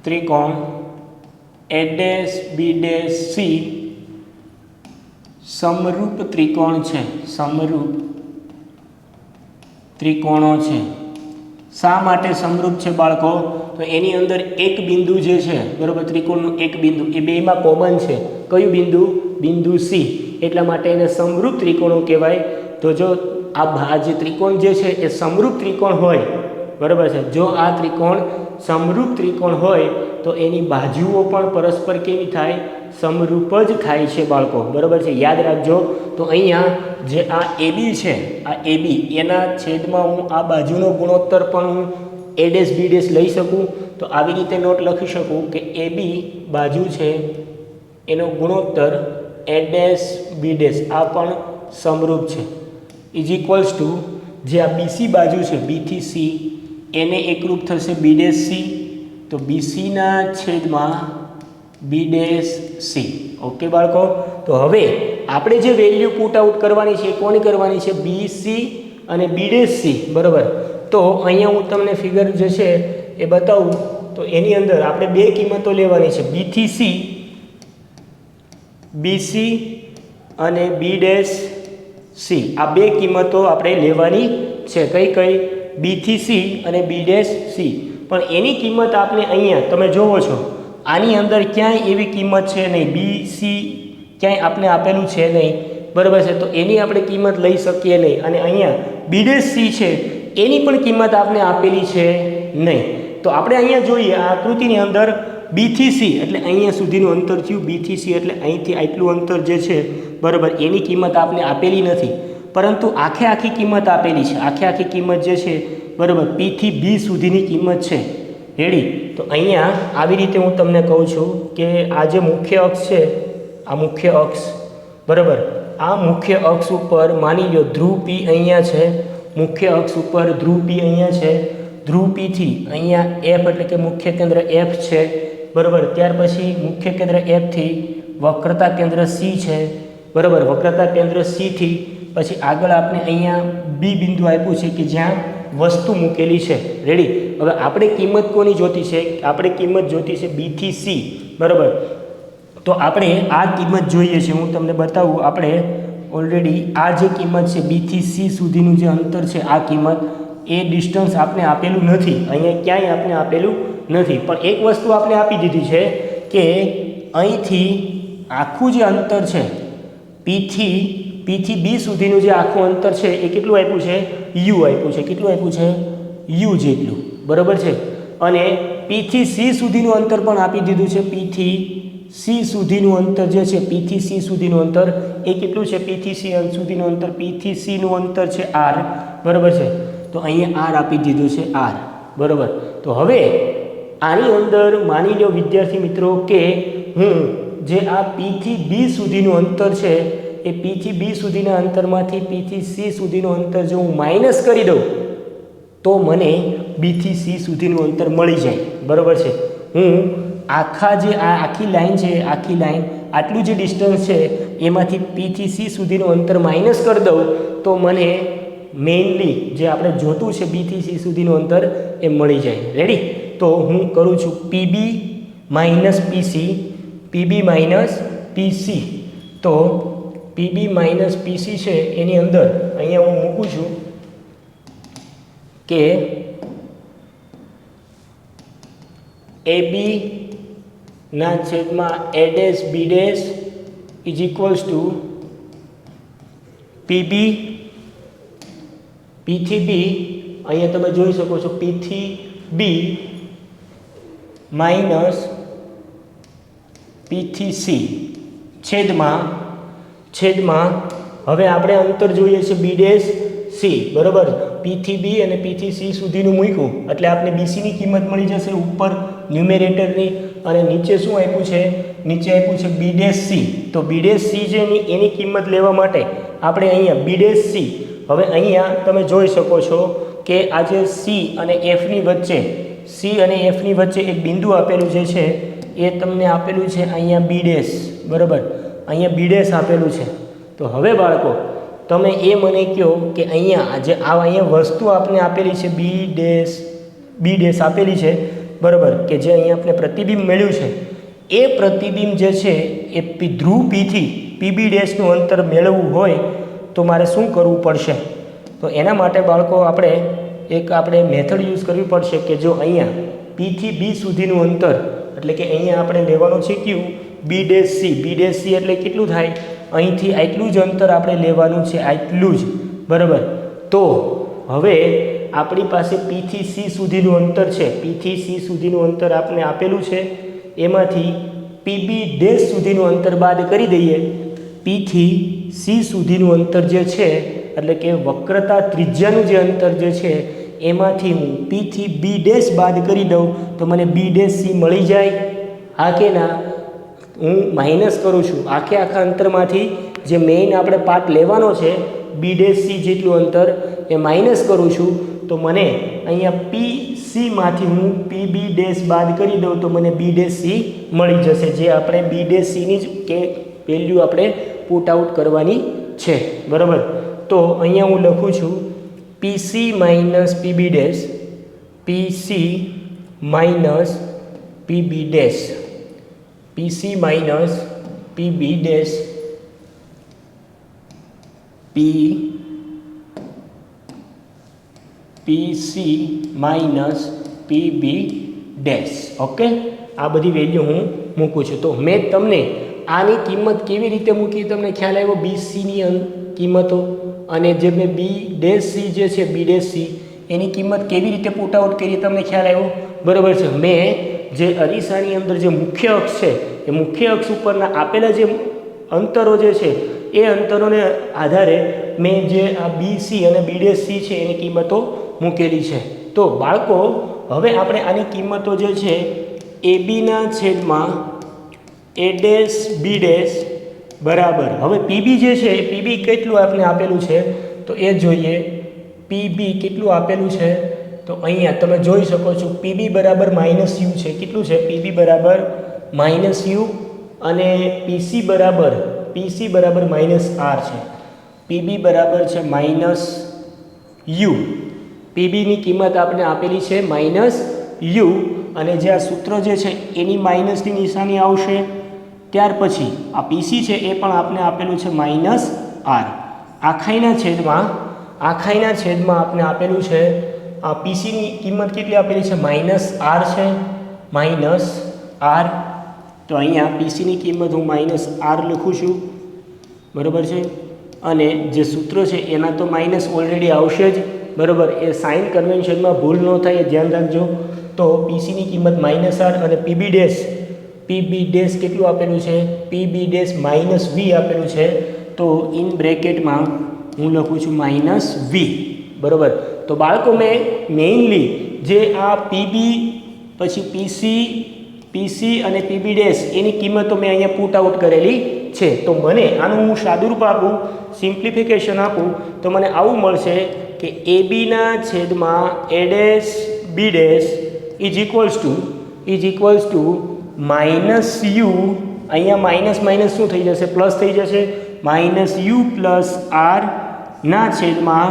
ત્રિકોણ A'BC સમરૂપ ત્રિકોણ છે, સમરૂપ ત્રિકોણો છે. શા માટે સમરૂપ છે બાળકો? તો એની અંદર એક બિંદુ જે છે, બરાબર, ત્રિકોણનું એક બિંદુ એ બેમાં કોમન છે. કયું બિંદુ? બિંદુ C. એટલા માટે એને સમરૂપ ત્રિકોણો કહેવાય. તો જો આ જે ત્રિકોણ જે છે એ સમરૂપ ત્રિકોણ હોય, બરાબર છે? જો આ ત્રિકોણ સમરૂપ ત્રિકોણ હોય તો એની બાજુઓ પણ પરસ્પર કેવી થાય? સમરૂપ જ થાય છે બાળકો, બરાબર છે? યાદ રાખજો. તો અહીંયા જે આ AB છે, આ AB એના છેદમાં હું આ બાજુનો ગુણોત્તર પણ હું A'B લઈ શકું. તો આવી રીતે નોટ લખી શકું કે AB બાજુ છે એનો ગુણોત્તર A'B આ પણ સમરૂપ છે, ઇઝ ઇક્વલ્સ ટુ જે આ BC બાજુ છે B થી C એને એકરૂપ થશે BC. તો BCના છેદમાં BC. ઓકે બાળકો? તો હવે આપણે જે વેલ્યુ પુટ આઉટ કરવાની છે એ કોની કરવાની છે? BC અને BC, બરાબર? તો અહીંયા હું તમને ફિગર જે છે એ બતાવું. તો એની અંદર આપણે બે કિંમતો લેવાની છે, B થી C, BC અને BC. આ બે કિંમતો આપણે લેવાની છે. કઈ કઈ? B થી C અને BC. પણ એની કિંમત આપણે અહીંયા તમે જોવો છો આની અંદર ક્યાંય એવી કિંમત છે નહીં, BC ક્યાંય આપણે આપેલું છે નહીં, બરાબર છે? તો એની આપણે કિંમત લઈ શકીએ નહીં. અને અહીંયા BC છે એની પણ કિંમત આપણે આપેલી છે નહીં. તો આપણે અહીંયા જોઈએ આ આકૃતિની અંદર B થી C એટલે અહીંયા સુધીનું અંતર થયું. B થી C એટલે અહીંથી આટલું અંતર જે છે, બરાબર, એની કિંમત આપણે આપેલી નથી, પરંતુ આખી કિંમત આપેલી છે. આખી કિંમત જે છે, બરાબર, P થી B સુધીની કિંમત છે. રેડી? તો અહીંયા આવી રીતે હું તમને કહું છું કે આ જે મુખ્ય અક્ષ છે, આ મુખ્ય અક્ષ, બરાબર, આ મુખ્ય અક્ષ ઉપર માની લો ધ્રુવ P અહીંયા છે, મુખ્ય અક્ષ ઉપર ધ્રુવ P અહીંયા છે. ધ્રુવ P થી અહીંયા F એટલે કે મુખ્ય કેન્દ્ર F છે, બરાબર? ત્યાર પછી મુખ્ય કેન્દ્ર F થી વક્રતા કેન્દ્ર C છે, બરાબર? વક્રતા કેન્દ્ર C થી પછી આગળ આપણે અહીંયા B બિંદુ આપ્યું છે કે જ્યાં વસ્તુ મૂકેલી છે. રેડી? હવે આપણે કિંમત કોની જોતી છે? આપણે કિંમત જોતી છે B થી C, બરાબર? તો આપણે આ કિંમત જોઈએ છે. હું તમને બતાવું. આપણે ઓલરેડી આ જે કિંમત છે B થી C સુધીનું જે અંતર છે, આ કિંમત એ ડિસ્ટન્સ આપણે આપેલું નથી, અહીંયા ક્યાંય આપણે આપેલું નથી. પણ એક વસ્તુ આપણે આપી દીધી છે કે અહીંથી આખું જે અંતર છે P થી B સુધીનું જે આખું અંતર છે એ કેટલું આપ્યું છે? U આપ્યું છે. કેટલું આપ્યું છે? U જેટલું, બરાબર છે? અને P થી C સુધીનું અંતર પણ આપી દીધું છે. P થી C સુધીનું અંતર જે છે, P થી C સુધીનું અંતર એ કેટલું છે? P થી C સુધીનું અંતર, P થી C નું અંતર છે R, બરાબર છે? તો અહીંયા R આપી દીધું છે, R, બરાબર? તો હવે આની અંદર માની લો વિદ્યાર્થી મિત્રો કે હું જે આ P થી B સુધીનું અંતર છે એ P થી B સુધીના અંતરમાંથી P થી C સુધીનું અંતર જો હું માઇનસ કરી દઉં તો મને B થી C સુધીનું અંતર મળી જાય, બરાબર છે? હું આખી લાઈન છે, આખી લાઈન આટલું જે ડિસ્ટન્સ છે એમાંથી P થી C સુધીનું અંતર માઇનસ કરી દઉં તો મને મેઇનલી જે આપણે જોતું છે B થી C સુધીનું અંતર એ મળી જાય. રેડી? તો હું કરું છું PB minus PC, PB minus PC. તો PB માઇનસ PC છે એની અંદર અહીંયા હું મૂકું છું કે AB ના છેદમાં A'B is equals two PB P થી B, અહીંયા તમે જોઈ શકો છો P થી B માઇનસ P થી C છેદમાં હવે આપણે અંતર જોઈએ છે B ડેશ C, બરાબર. P થી B અને P થી C સુધીનું મૂક્યું એટલે આપણે BC ની કિંમત મળી જશે ઉપર ન્યુમેરેટરની, અને નીચે શું આપ્યું છે? નીચે આપ્યું છે B ડેશ C. તો B ડેશ C જે એની કિંમત લેવા માટે આપણે અહીંયા B ડેશ C, હવે અહીંયા તમે જોઈ શકો છો કે આ જે C અને F ની વચ્ચે એક બિંદુ આપેલું જે છે એ તમને આપેલું છે અહીંયા B ડેશ, બરાબર. અહીંયા B ડેશ આપેલું છે. તો હવે બાળકો તમે એ મને કહો કે અહીંયા વસ્તુ આપને આપેલી છે B ડેશ આપેલી છે, બરાબર, કે જે અહીંયા આપણે પ્રતિબિંબ મળ્યું છે, એ પ્રતિબિંબ જે છે એ ધ્રુવ P થી PB ડેશનું અંતર મેળવવું હોય તો મારે શું કરવું પડશે? તો એના માટે બાળકો આપણે મેથડ યુઝ કરવી પડશે કે જો અહીંયા P થી B સુધીનું અંતર, એટલે કે અહીંયા આપણે લેવાનું છે કયું? B ડેશ C એટલે કેટલું થાય? અહીંથી આટલું જ અંતર આપણે લેવાનું છે, આટલું જ, બરાબર. તો હવે આપણી પાસે P થી C સુધીનું અંતર છે. P થી C સુધીનું અંતર આપણે આપેલું છે, એમાંથી PB ડેશ સુધીનું અંતર બાદ કરી દઈએ. P થી C સુધીનું અંતર જે છે, એટલે કે વક્રતા ત્રિજ્યાનું જે અંતર જે છે, એમાંથી હું P થી B ડેશ બાદ કરી દઉં તો મને B ડેશ C મળી જાય. હા કે ના? હું માઇનસ કરું છું આખા અંતરમાંથી જે મેઇન આપણે પાર્ટ લેવાનો છે B ડેશ C જેટલું અંતર એ માઇનસ કરું છું, તો મને અહીંયા PC માંથી હું PB ડેશ બાદ કરી દઉં તો મને B ડેશ C મળી જશે, જે આપણે B ડેશ C ની જ વેલ્યુ આપણે પુટ આઉટ કરવાની છે, બરાબર. તો અહીંયા હું લખું છું PC minus PB dash, PC minus PB dash, PC minus PB dash, PC minus PB dash. Okay, આ બધી વેલ્યુ હું મૂકું છું. તો મેં તમને આની કિંમત કેવી રીતે મૂકી તમને ખ્યાલ આવ્યો? BCની કિંમતો અને જે મેં B ડેશ C જે છે B ડેશ C એની કિંમત કેવી રીતે પુટ આઉટ કરી તમને ખ્યાલ આવ્યો, બરાબર છે. મેં જે અરીસાની અંદર જે મુખ્ય અક્ષ છે એ મુખ્ય અક્ષ ઉપરના આપેલા જે અંતરો જે છે એ અંતરોને આધારે મેં જે આ BC અને B ડેશ C છે એની કિંમતો મૂકેલી છે. તો બાળકો હવે આપણે આની કિંમતો જે છે ABના છેદમાં A ડેશ B ડેશ બરાબર. હવે PB જે છે એ PB કેટલું આપણે આપેલું છે તો એ જોઈએ. PB કેટલું આપેલું છે તો અહીંયા તમે જોઈ શકો છો PB બરાબર માઇનસ U છે. કેટલું છે? PB બરાબર માઇનસ U અને PC બરાબર માઇનસ R છે. PB બરાબર છે માઇનસ U. PBની કિંમત આપણે આપેલી છે માઇનસ U, અને જે આ સૂત્ર જે છે એની માઇનસની નિશાની આવશે. ત્યાર પછી આ PC છે એ પણ આપણે આપેલું છે માઇનસ R. આખાઈના છેદમાં આપણે આપેલું છે આ PCની કિંમત કેટલી આપેલી છે? માઇનસ R છે, માઇનસ R. તો અહીંયા PCની કિંમત હું માઇનસ R લખું છું, બરાબર છે. અને જે સૂત્ર છે એના તો માઇનસ ઓલરેડી આવશે જ, બરાબર. એ સાઇન કન્વેન્શનમાં ભૂલ ન થાય એ ધ્યાન રાખજો. તો PCની કિંમત માઇનસ R અને PB ડેશ કેટલું આપેલું છે? PB ડેશ માઇનસ V આપેલું છે. તો ઇન બ્રેકેટમાં હું લખું છું માઇનસ V, બરાબર. તો બાળકો મેં મેઇનલી જે આ PB પછી PC અને PB ડેશ એની કિંમતો મેં અહીંયા પુટ આઉટ કરેલી છે. તો મને આનું હું સાદુરૂપ આપું, સિમ્પ્લિફિકેશન આપું તો મને આવું મળશે કે ABના છેદમાં A dash B dash is equals two minus U. અહીંયા માઇનસ શું થઈ જશે? પ્લસ થઈ જશે. માઇનસ U પ્લસ R ના છેદમાં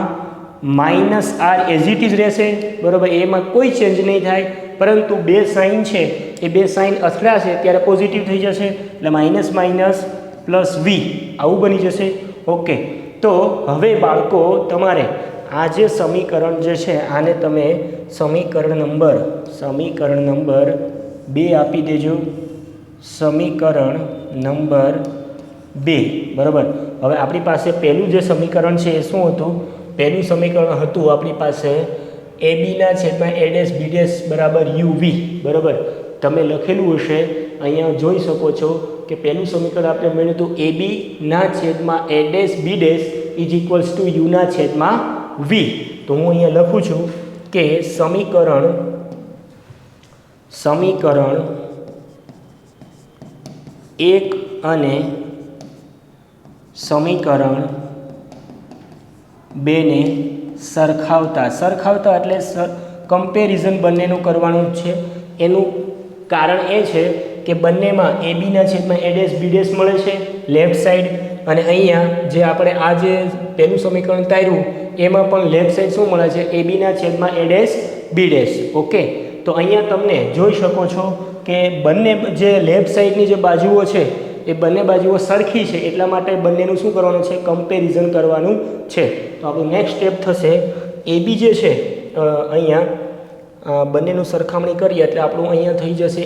minus R as it is રહેશે, બરાબર. એમાં કોઈ ચેન્જ નહીં થાય, પરંતુ બે સાઇન છે એ બે સાઇન અથડાશે ત્યારે પોઝિટિવ થઈ જશે, એટલે માઇનસ પ્લસ V આવું બની જશે. ઓકે, તો હવે બાળકો તમારે આ જે સમીકરણ જે છે આને તમે સમીકરણ નંબર 2 આપી દેજો. સમીકરણ નંબર 2, બરાબર. હવે આપણી પાસે પહેલું જે સમીકરણ છે એ શું હતું? પહેલું સમીકરણ હતું આપણી પાસે ABના છેદમાં A ડેશ B ડેશ બરાબર UV, બરાબર. તમે લખેલું હશે અહીંયા જોઈ શકો છો કે પહેલું સમીકરણ આપણે મળ્યું હતું AB ના છેદમાં A dash B dash is equals two U ના છેદમાં V. તો હું અહીંયા લખું છું કે સમીકરણ 1 અને સમીકરણ 2 ને સરખાવતા એટલે કમ્પેરિઝન બંનેનું કરવાનું છે. એનું કારણ એ છે કે બંનેમાં AB ના છેદમાં A ડેશ B ડેશ મળે છે લેફ્ટ સાઈડ, અને અહીંયા જે આપણે આ જે પહેલું સમીકરણ તાર્યું એમાં પણ લેફ્ટ સાઈડ શું મળે છે AB ના છેદમાં A dash B dash. Okay, તો અહીંયા તમને જોઈ શકો છો કે બંને જે લેફ્ટ સાઈડની જે બાજુઓ છે એ બંને બાજુઓ સરખી છે, એટલા માટે બંનેનું શું કરવાનું છે કમ્પેરિઝન કરવાનું છે. તો આપણું નેક્સ્ટ સ્ટેપ થશે AB જે છે અહીંયા બંનેનું સરખામણી કરીએ એટલે આપણું અહીંયા થઈ જશે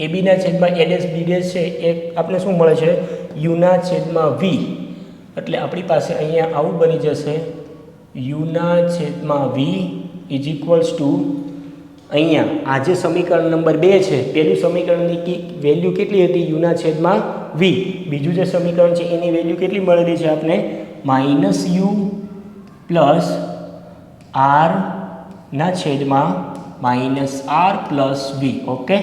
AB ના છેદમાં A ડેશ B ડેશ છે એ આપણે શું મળે છે U ના છેદમાં V, એટલે આપણી પાસે અહીંયા આવું બની જશે U ના છેદમાં V ઇઝ ઇક્વલ્સ ટુ અહીંયા આ જે સમીકરણ નંબર 2 છે પહેલું સમીકરણની વેલ્યુ કેટલી હતી U ના છેદમાં V, બીજું જે સમીકરણ છે એની વેલ્યુ કેટલી મળેલી છે આપણે -U પ્લસ R ના છેદમાં -R પ્લસ V. ઓકે,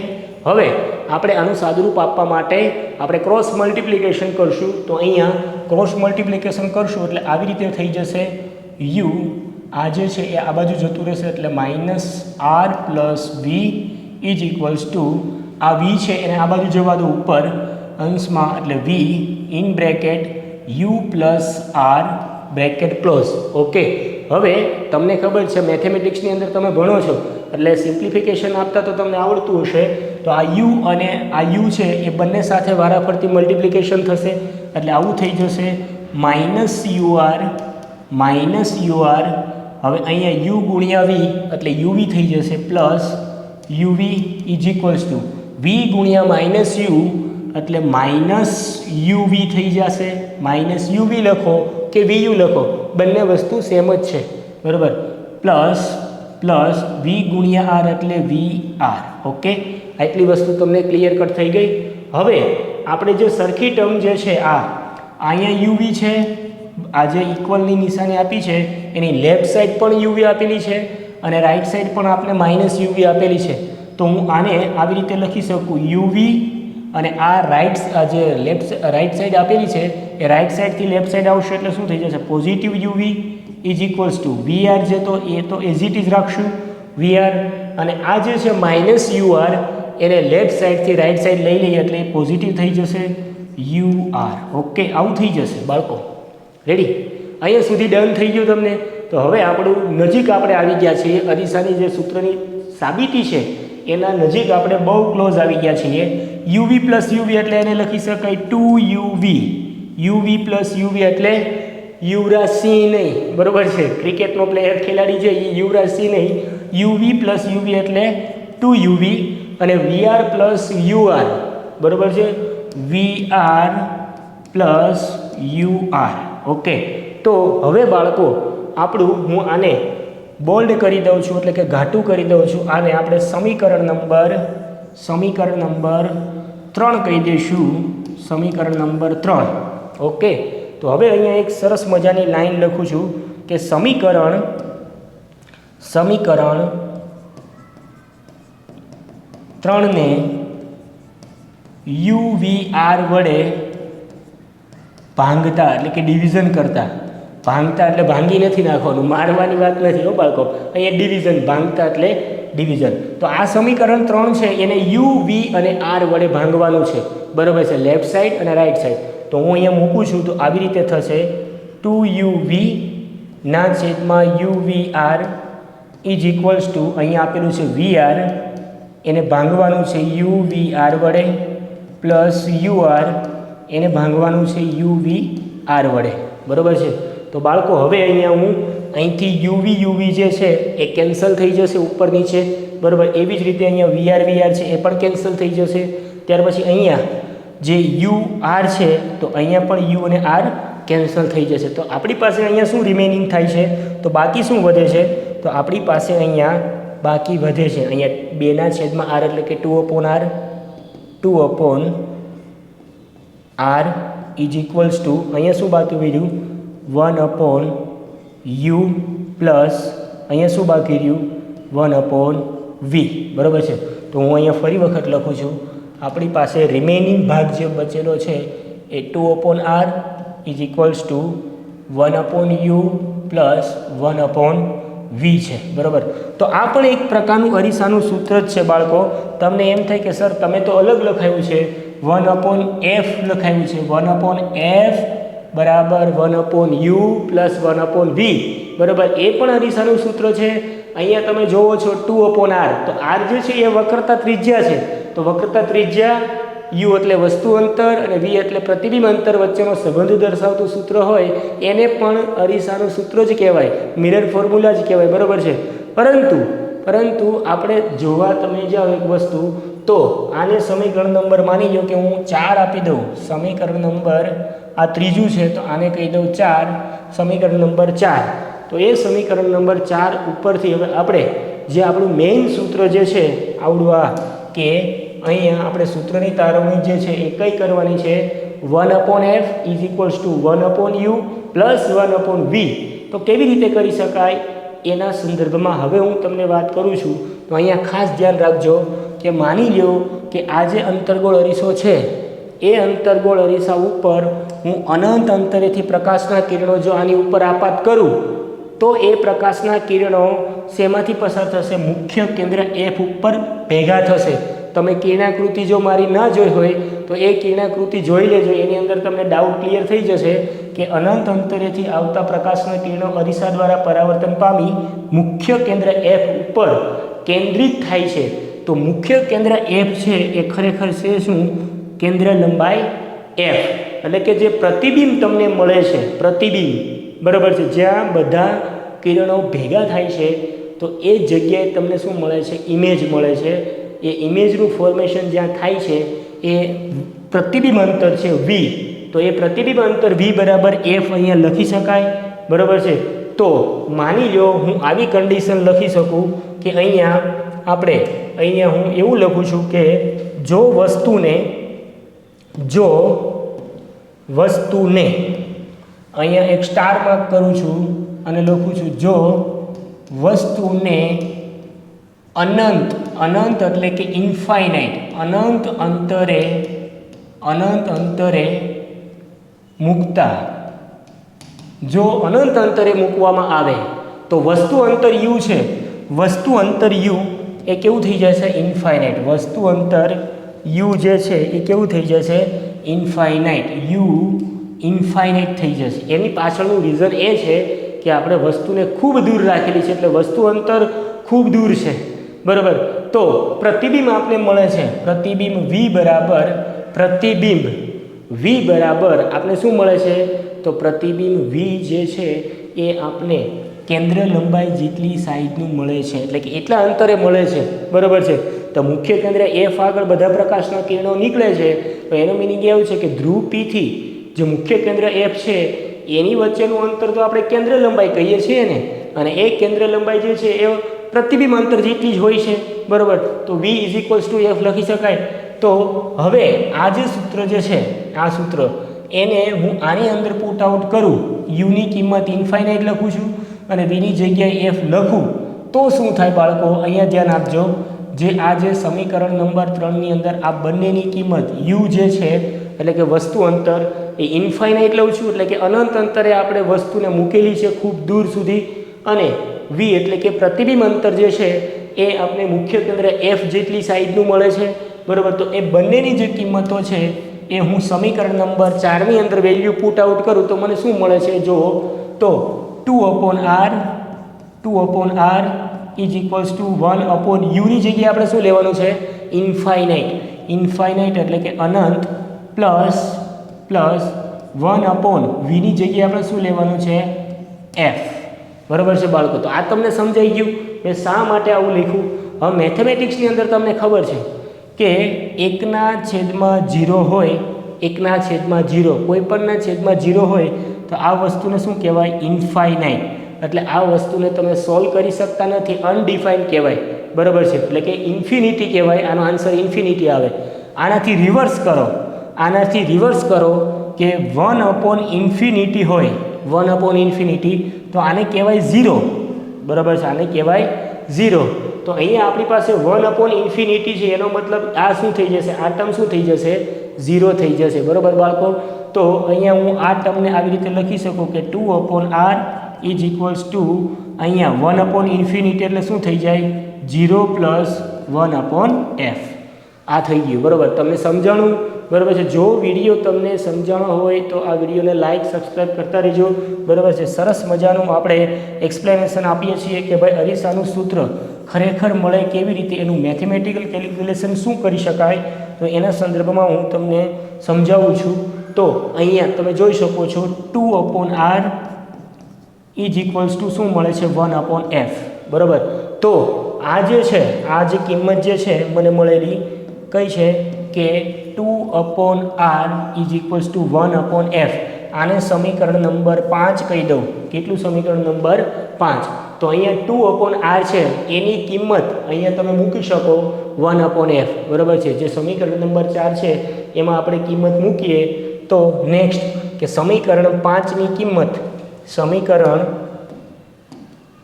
હવે આપણે આનું સાદુરૂપ આપવા માટે આપણે ક્રોસ મલ્ટિપ્લિકેશન કરશું. તો અહીંયા ક્રોસ મલ્ટિપ્લિકેશન કરશું એટલે આવી રીતે થઈ જશે U આ જે છે એ આ બાજુ જતું રહેશે એટલે -R plus V is equals two આ V છે એને આ બાજુ જવા દો ઉપર અંશમાં, એટલે V in bracket U plus R bracket close. Okay, હવે તમને ખબર છે મેથેમેટિક્સની અંદર તમે ભણો છો એટલે સિમ્પ્લિફિકેશન આપતા તો તમને આવડતું હશે. તો આ U અને આ U છે એ બંને સાથે વારાફરતી મલ્ટિપ્લિકેશન થશે એટલે આવું થઈ જશે -UR. હવે અહીંયા U ગુણ્યા V એટલે UV થઈ જશે plus UV is equals two V ગુણ્યા -U એટલે -UV થઈ જશે. -UV લખો કે VU લખો બંને વસ્તુ સેમ જ છે, બરાબર. પ્લસ V ગુણ્યા R એટલે VR. ઓકે, આટલી વસ્તુ તમને ક્લિયર કટ થઈ ગઈ. હવે આપણે જે સરખી ટર્મ જે છે અહીંયા UV છે, આ જે ઇક્વલની નિશાની આપી છે એની લેફ્ટ સાઈડ પણ UV આપેલી છે અને રાઈટ સાઈડ પણ આપણે -UV આપેલી છે. તો હું આને આવી રીતે લખી શકું UV અને આ જે રાઈટ સાઈડ આપેલી છે એ રાઈટ સાઈડથી લેફ્ટ સાઈડ આવશે એટલે શું થઈ જશે positive UV is equals two VR છે તો એ તો એઝ ઇટ ઇઝ રાખશું VR, અને આ જે છે -UR એને લેફ્ટ સાઈડથી રાઈટ સાઈડ લઈ લઈએ એટલે એ પોઝિટિવ થઈ જશે UR. ઓકે, આવું થઈ જશે બાળકો. રેડી, અહીંયા સુધી ડન થઈ ગયું તમને. તો હવે આપણું નજીક આપણે આવી ગયા છીએ અરીસાની જે સૂત્રની સાબિતી છે એના નજીક આપણે બહુ ક્લોઝ આવી ગયા છીએ. UV પ્લસ UV એટલે એને લખી શકાય 2UV. UV પ્લસ UV એટલે યુવરાજ સિંહ નહીં, બરોબર છે, ક્રિકેટનો પ્લેયર ખેલાડી છે એ યુવરાજ સિંહ નહીં. UV પ્લસ UV એટલે 2UV અને VR પ્લસ UR, બરોબર છે, VR પ્લસ UR. ઓકે, તો હવે બાળકો આપણું હું આને બોલ્ડ કરી દઉં છું એટલે કે ઘાટું કરી દઉં છું. આને આપણે સમીકરણ નંબર 3 કહી દઈશું. સમીકરણ નંબર 3. ઓકે, તો હવે અહીંયા એક સરસ મજાની લાઈન લખું છું કે સમીકરણ 3 ને UVR વડે ભાંગતા એટલે કે ડિવિઝન કરતા. ભાંગતા એટલે ભાંગી નથી નાખવાનું, મારવાની વાત નથી હો બાળકો, અહીંયા ડિવિઝન, ભાંગતા એટલે ડિવિઝન. તો આ સમીકરણ 3 છે એને UV અને R વડે ભાંગવાનું છે, બરોબર છે, લેફ્ટ સાઈડ અને રાઈટ સાઈડ. તો હું અહીંયા મૂકું છું તો આવી રીતે થશે 2UV ના છેદમાં UVR ઇઝ ઇક્વલ્સ ટુ અહીંયા આપેલું છે VR, એને ભાંગવાનું છે UVR વડે, પ્લસ UR એને ભાંગવાનું છે UVR વડે, બરોબર છે. તો બાળકો હવે અહીંયા હું અહીંથી UV જે છે એ કેન્સલ થઈ જશે ઉપર નીચે, બરોબર. એવી જ રીતે અહીંયા VR છે એ પણ કેન્સલ થઈ જશે. ત્યાર પછી અહીંયા જે UR છે તો અહીંયા પણ U અને R કેન્સલ થઈ જશે. તો આપણી પાસે અહીંયા શું રિમેનિંગ થાય છે, તો બાકી શું વધે છે, તો આપણી પાસે અહીંયા બાકી વધે છે અહીંયા 2/R એટલે કે 2/R 2/r is equals two અહીંયા શું બાકી રહ્યું 1/u પ્લસ અહીંયા શું બાકી રહ્યું 1/v. બરાબર છે. તો હું અહીંયા ફરી વખત લખું છું. આપણી પાસે રિમેનિંગ ભાગ જે બચેલો છે એ 2/r is equals two 1/u plus 1/v છે. બરાબર. તો આ પણ એક પ્રકારનું અરીસાનું સૂત્ર જ છે બાળકો. તમને એમ થાય કે સર તમે તો અલગ લખાયું છે 1/f લખાયું છે 1/f બરાબર 1/u પ્લસ 1/v. બરાબર. એ પણ અરીસાનું સૂત્ર છે. અહીંયા તમે જોવો છો 2/r. તો r જે છે એ વક્રતા ત્રિજ્યા છે. તો વક્રતા ત્રિજ્યા u એટલે વસ્તુ અંતર અને v એટલે પ્રતિબિંબ અંતર વચ્ચેનો સંબંધ દર્શાવતું સૂત્ર હોય એને પણ અરીસાનું સૂત્ર જ કહેવાય, મિરર ફોર્મ્યુલા જ કહેવાય. બરાબર છે. પરંતુ આપણે જોવા તમે જાઓ એક વસ્તુ, તો આને સમીકરણ નંબર માની લો કે હું 4 આપી દઉં. સમીકરણ નંબર આ ત્રીજું છે તો આને કહી દઉં 4. સમીકરણ નંબર 4. તો એ સમીકરણ નંબર 4 ઉપરથી હવે આપણે જે આપણું મેઇન સૂત્ર જે છે આવડું આ કે અહીંયા આપણે સૂત્રની તારવણી જે છે એ કઈ કરવાની છે 1/f is equals two 1/u plus 1/v. તો કેવી રીતે કરી શકાય એના સંદર્ભમાં હવે હું તમને વાત કરું છું. તો અહીંયા ખાસ ધ્યાન રાખજો કે માની લો કે આ જે અંતર્ગોળ અરીસો છે એ અંતર્ગોળ અરીસા ઉપર હું અનંત અંતરેથી પ્રકાશના કિરણો જો આની ઉપર આપાત કરું તો એ પ્રકાશના કિરણો શેમાંથી પસાર થશે? મુખ્ય કેન્દ્ર F ઉપર ભેગા થશે. તમે કિરણાકૃતિ જો મારી ના જોઈ હોય તો એ કિરણાકૃતિ જોઈ લેજો. એની અંદર તમને ડાઉટ ક્લિયર થઈ જશે કે અનંત અંતરેથી આવતા પ્રકાશના કિરણો અરીસા દ્વારા પરાવર્તન પામી મુખ્ય કેન્દ્ર F ઉપર કેન્દ્રિત થાય છે. તો મુખ્ય કેન્દ્ર F છે એ ખરેખર છે શું? કેન્દ્ર લંબાઈ F. એટલે કે જે પ્રતિબિંબ તમને મળે છે, પ્રતિબિંબ, બરાબર છે, જ્યાં બધા કિરણો ભેગા થાય છે તો એ જગ્યાએ તમને શું મળે છે? ઇમેજ મળે છે. એ ઇમેજનું ફોર્મેશન જ્યાં થાય છે એ પ્રતિબિંબ અંતર છે v. તો એ પ્રતિબિંબ અંતર v બરાબર f અહીંયા લખી શકાય. બરાબર છે. તો માની લો હું આવી કન્ડિશન લખી શકું કે અહીંયા હું એવું લખું છું કે જો વસ્તુને અહીંયા એક સ્ટાર માર્ક કરું છું અને લખું છું જો વસ્તુને અનંત એટલે કે ઇન્ફાઇનાઇટ અનંત અંતરે મૂકતા, જો અનંત અંતરે મૂકવામાં આવે તો વસ્તુ અંતર u છે, વસ્તુ અંતર u એ કેવું થઈ જશે? ઇન્ફાઇનાઇટ. વસ્તુ અંતર u જે છે એ કેવું થઈ જશે? ઇન્ફાઇનાઇટ. u ઇન્ફાઇનાઇટ થઈ જશે. એની પાછળનું રીઝન એ છે કે આપણે વસ્તુને ખૂબ દૂર રાખેલી છે એટલે વસ્તુ અંતર ખૂબ દૂર છે. બરાબર. તો પ્રતિબિંબ આપણે મળે છે પ્રતિબિંબ v બરાબર આપણે શું મળે છે? તો પ્રતિબિંબ v જે છે એ આપણે કેન્દ્ર લંબાઈ જેટલી સાઈઝનું મળે છે, એટલે કે એટલા અંતરે મળે છે. બરાબર છે. તો મુખ્ય કેન્દ્ર F આગળ બધા પ્રકાશના કિરણો નીકળે છે. તો એનો મિનિંગ એવું છે કે ધ્રુવ P થી જે મુખ્ય કેન્દ્ર F છે એની વચ્ચેનું અંતર તો આપણે કેન્દ્ર લંબાઈ કહીએ છીએ ને, અને એ કેન્દ્ર લંબાઈ જે છે એ પ્રતિબિંબ અંતર જેટલી જ હોય છે. બરાબર. તો v is equals two f લખી શકાય. તો હવે આ જે સૂત્ર જે છે આ સૂત્ર એને હું આની અંદર પુટ આઉટ કરું, u ની કિંમત ઇન્ફાઇનાઇટ લખું છું અને v ની જગ્યાએ f લખું તો શું થાય બાળકો? અહીંયા ધ્યાન આપજો. જે આ જે સમીકરણ નંબર 3 ની અંદર આ બંનેની કિંમત u જે છે એટલે કે વસ્તુ અંતર એ ઇન્ફાઇનાઇટ લઉં છું, એટલે કે અનંત અંતરે આપણે વસ્તુને મૂકેલી છે ખૂબ દૂર સુધી, અને v એટલે કે પ્રતિબિંબ અંતર જે છે એ આપણે મુખ્ય કેન્દ્ર F જેટલી સાઈઝનું મળે છે. બરાબર. તો એ બંનેની જે કિંમતો છે એ હું સમીકરણ નંબર 4 ની અંદર વેલ્યુ પુટ આઉટ કરું તો મને શું મળે છે? જો તો 2/r is equals two 1/u ની જગ્યાએ આપણે શું લેવાનું છે? ઇન્ફાઇનાઇટ એટલે કે અનંત પ્લસ 1/v ની જગ્યાએ આપણે શું લેવાનું છે? f. બરાબર છે બાળકો. તો આ તમને સમજાઈ ગયું મેં શા માટે આવું લખ્યું. હવે મેથેમેટિક્સની અંદર તમને ખબર છે કે 1/0 હોય, 1/0 કોઈ પણના છેદમાં 0 હોય તો આ વસ્તુને શું કહેવાય? ઇન્ફાઇનાઇટ. એટલે આ વસ્તુને તમે સોલ્વ કરી શકતા નથી, અનડિફાઇન્ડ કહેવાય. બરાબર છે. એટલે કે ઇન્ફિનિટી કહેવાય. આનો આન્સર ઇન્ફિનિટી આવે. આનાથી રિવર્સ કરો કે 1/∞ હોય 1/∞ તો આને કહેવાય 0, બરાબર છે, આને કહેવાય 0. તો અહીંયા આપણી પાસે 1/∞ છે, એનો મતલબ આ શું થઈ જશે, આ ટર્મ શું થઈ જશે, 0 થઈ જશે, બરાબર બાળકો. તો અહીંયા હું આ ટર્મને આવી રીતે લખી શકું કે 2/r ઇઝ ઇક્વલ્સ ટુ અહીંયા 1/∞ એટલે શું થઈ જાય, 0 + 1/f. આ થઈ ગયું, બરાબર. તમને સમજાણું, બરાબર છે. જો વિડીયો તમને સમજાણો હોય તો આ વિડીયોને લાઇક સબસ્ક્રાઈબ કરતા રહેજો, બરાબર છે. સરસ મજાનું આપણે એક્સપ્લેનેશન આપીએ છીએ કે ભાઈ અરીસાનું સૂત્ર ખરેખર મળે કેવી રીતે, એનું મેથેમેટિકલ કેલ્ક્યુલેશન શું કરી શકાય, તો એના સંદર્ભમાં હું તમને સમજાવું છું. તો અહીંયા તમે જોઈ શકો છો 2/r ઇઝ ઇક્વલ્સ ટુ શું મળે છે, 1/f, બરાબર. તો આ જે છે, આ જે કિંમત જે છે મને મળેલી કઈ છે કે 2/r is equals two 1/f. આને સમીકરણ નંબર 5 કહી દઉં. કેટલું સમીકરણ નંબર 5? તો અહીંયા 2/r છે એની કિંમત અહીંયા તમે મૂકી શકો 1/f, બરાબર છે. જે સમીકરણ નંબર 4 છે એમાં આપણે કિંમત મૂકીએ તો નેક્સ્ટ કે સમીકરણ 5ની કિંમત, સમીકરણ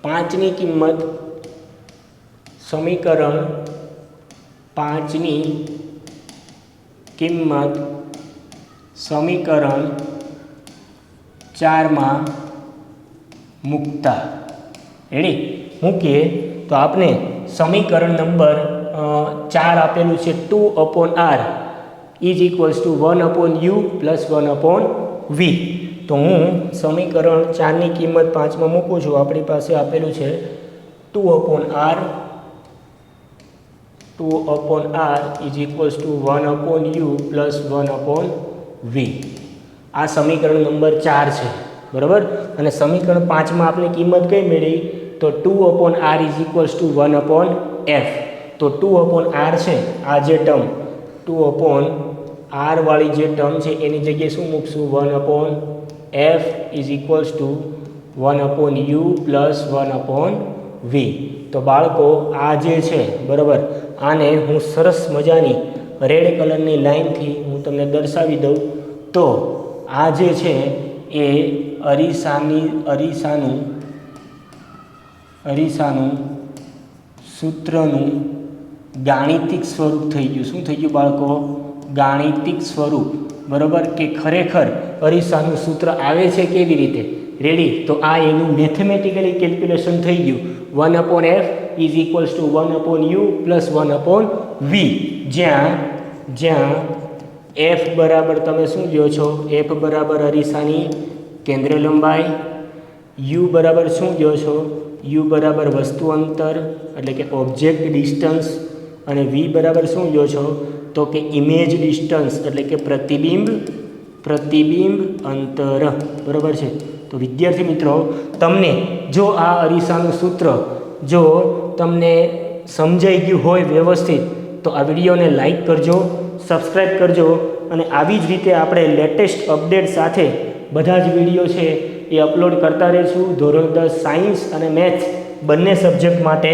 5ની કિંમત સમીકરણ 5ની કિંમત સમીકરણ 4માં મૂકતા રેડી મૂકીએ તો આપણે સમીકરણ નંબર 4 આપેલું છે 2/r is equals two 1/u plus 1/v. તો હું સમીકરણ 4ની કિંમત 5માં મૂકું છું. આપણી પાસે આપેલું છે 2/r is equals two 1/u plus 1/v. આ સમીકરણ નંબર 4 છે, બરાબર. અને સમીકરણ 5માં આપણે કિંમત કઈ મળી તો 2/r is equals two 1/f. તો 2/r છે આ જે ટર્મ 2/r વાળી જે ટર્મ છે એની જગ્યાએ શું મૂકશું, 1/f is equals two 1/u plus 1/v. તો બાળકો આ જે છે, બરાબર, આને હું સરસ મજાની રેડ કલરની લાઈનથી હું તમને દર્શાવી દઉં. તો આ જે છે એ અરીસાનું સૂત્રનું ગાણિતિક સ્વરૂપ થઈ ગયું. શું થઈ ગયું બાળકો, ગાણિતિક સ્વરૂપ, બરાબર. કે ખરેખર અરીસાનું સૂત્ર આવે છે કેવી રીતે, રેડી. તો આ એનું મેથેમેટિકલી કેલ્ક્યુલેશન થઈ ગયું. 1/f is equals two 1/u plus 1/v. જ્યાં f બરાબર તમે શું લ્યો છો, f બરાબર અરીસાની કેન્દ્ર લંબાઈ, u બરાબર શું લ્યો છો, u બરાબર વસ્તુ અંતર એટલે કે ઓબ્જેક્ટ ડિસ્ટન્સ, અને v બરાબર શું લ્યો છો તો કે ઇમેજ ડિસ્ટન્સ એટલે કે પ્રતિબિંબ અંતર, બરાબર છે. તો વિદ્યાર્થી મિત્રો, તમને જો આ અરીસાનું સૂત્ર જો તમને સમજાઈ ગયું હોય વ્યવસ્થિત તો આ વિડીયોને લાઈક કરજો, સબસ્ક્રાઈબ કરજો, અને આવી જ રીતે આપણે લેટેસ્ટ અપડેટ સાથે બધા જ વિડીયો છે એ અપલોડ કરતા રહીશું. ધોરણ 10 સાયન્સ અને મેથ્સ બંને સબ્જેક્ટ માટે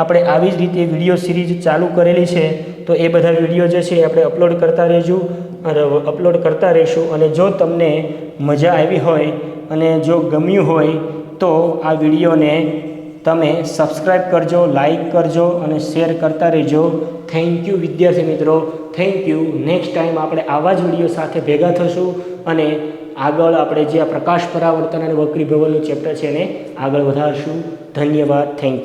આપણે આવી જ રીતે વિડીયો સિરીઝ ચાલુ કરેલી છે. તો એ બધા વિડીયો જે છે આપણે અપલોડ કરતા રહીશું. અને જો તમને મજા આવી હોય અને જો ગમ્યું હોય તો આ વિડીયોને તમે સબસ્ક્રાઈબ કરજો, લાઈક કરજો અને શેર કરતા રહેજો. થેન્ક યુ વિદ્યાર્થી મિત્રો, થેન્ક યુ. નેક્સ્ટ ટાઈમ આપણે આવા જ વિડીયો સાથે ભેગા થશું અને આગળ આપણે જે આ પ્રકાશ પરાવર્તન અને વક્રીભવનનું ચેપ્ટર છે એને આગળ વધારશું. ધન્યવાદ, થેન્ક યુ.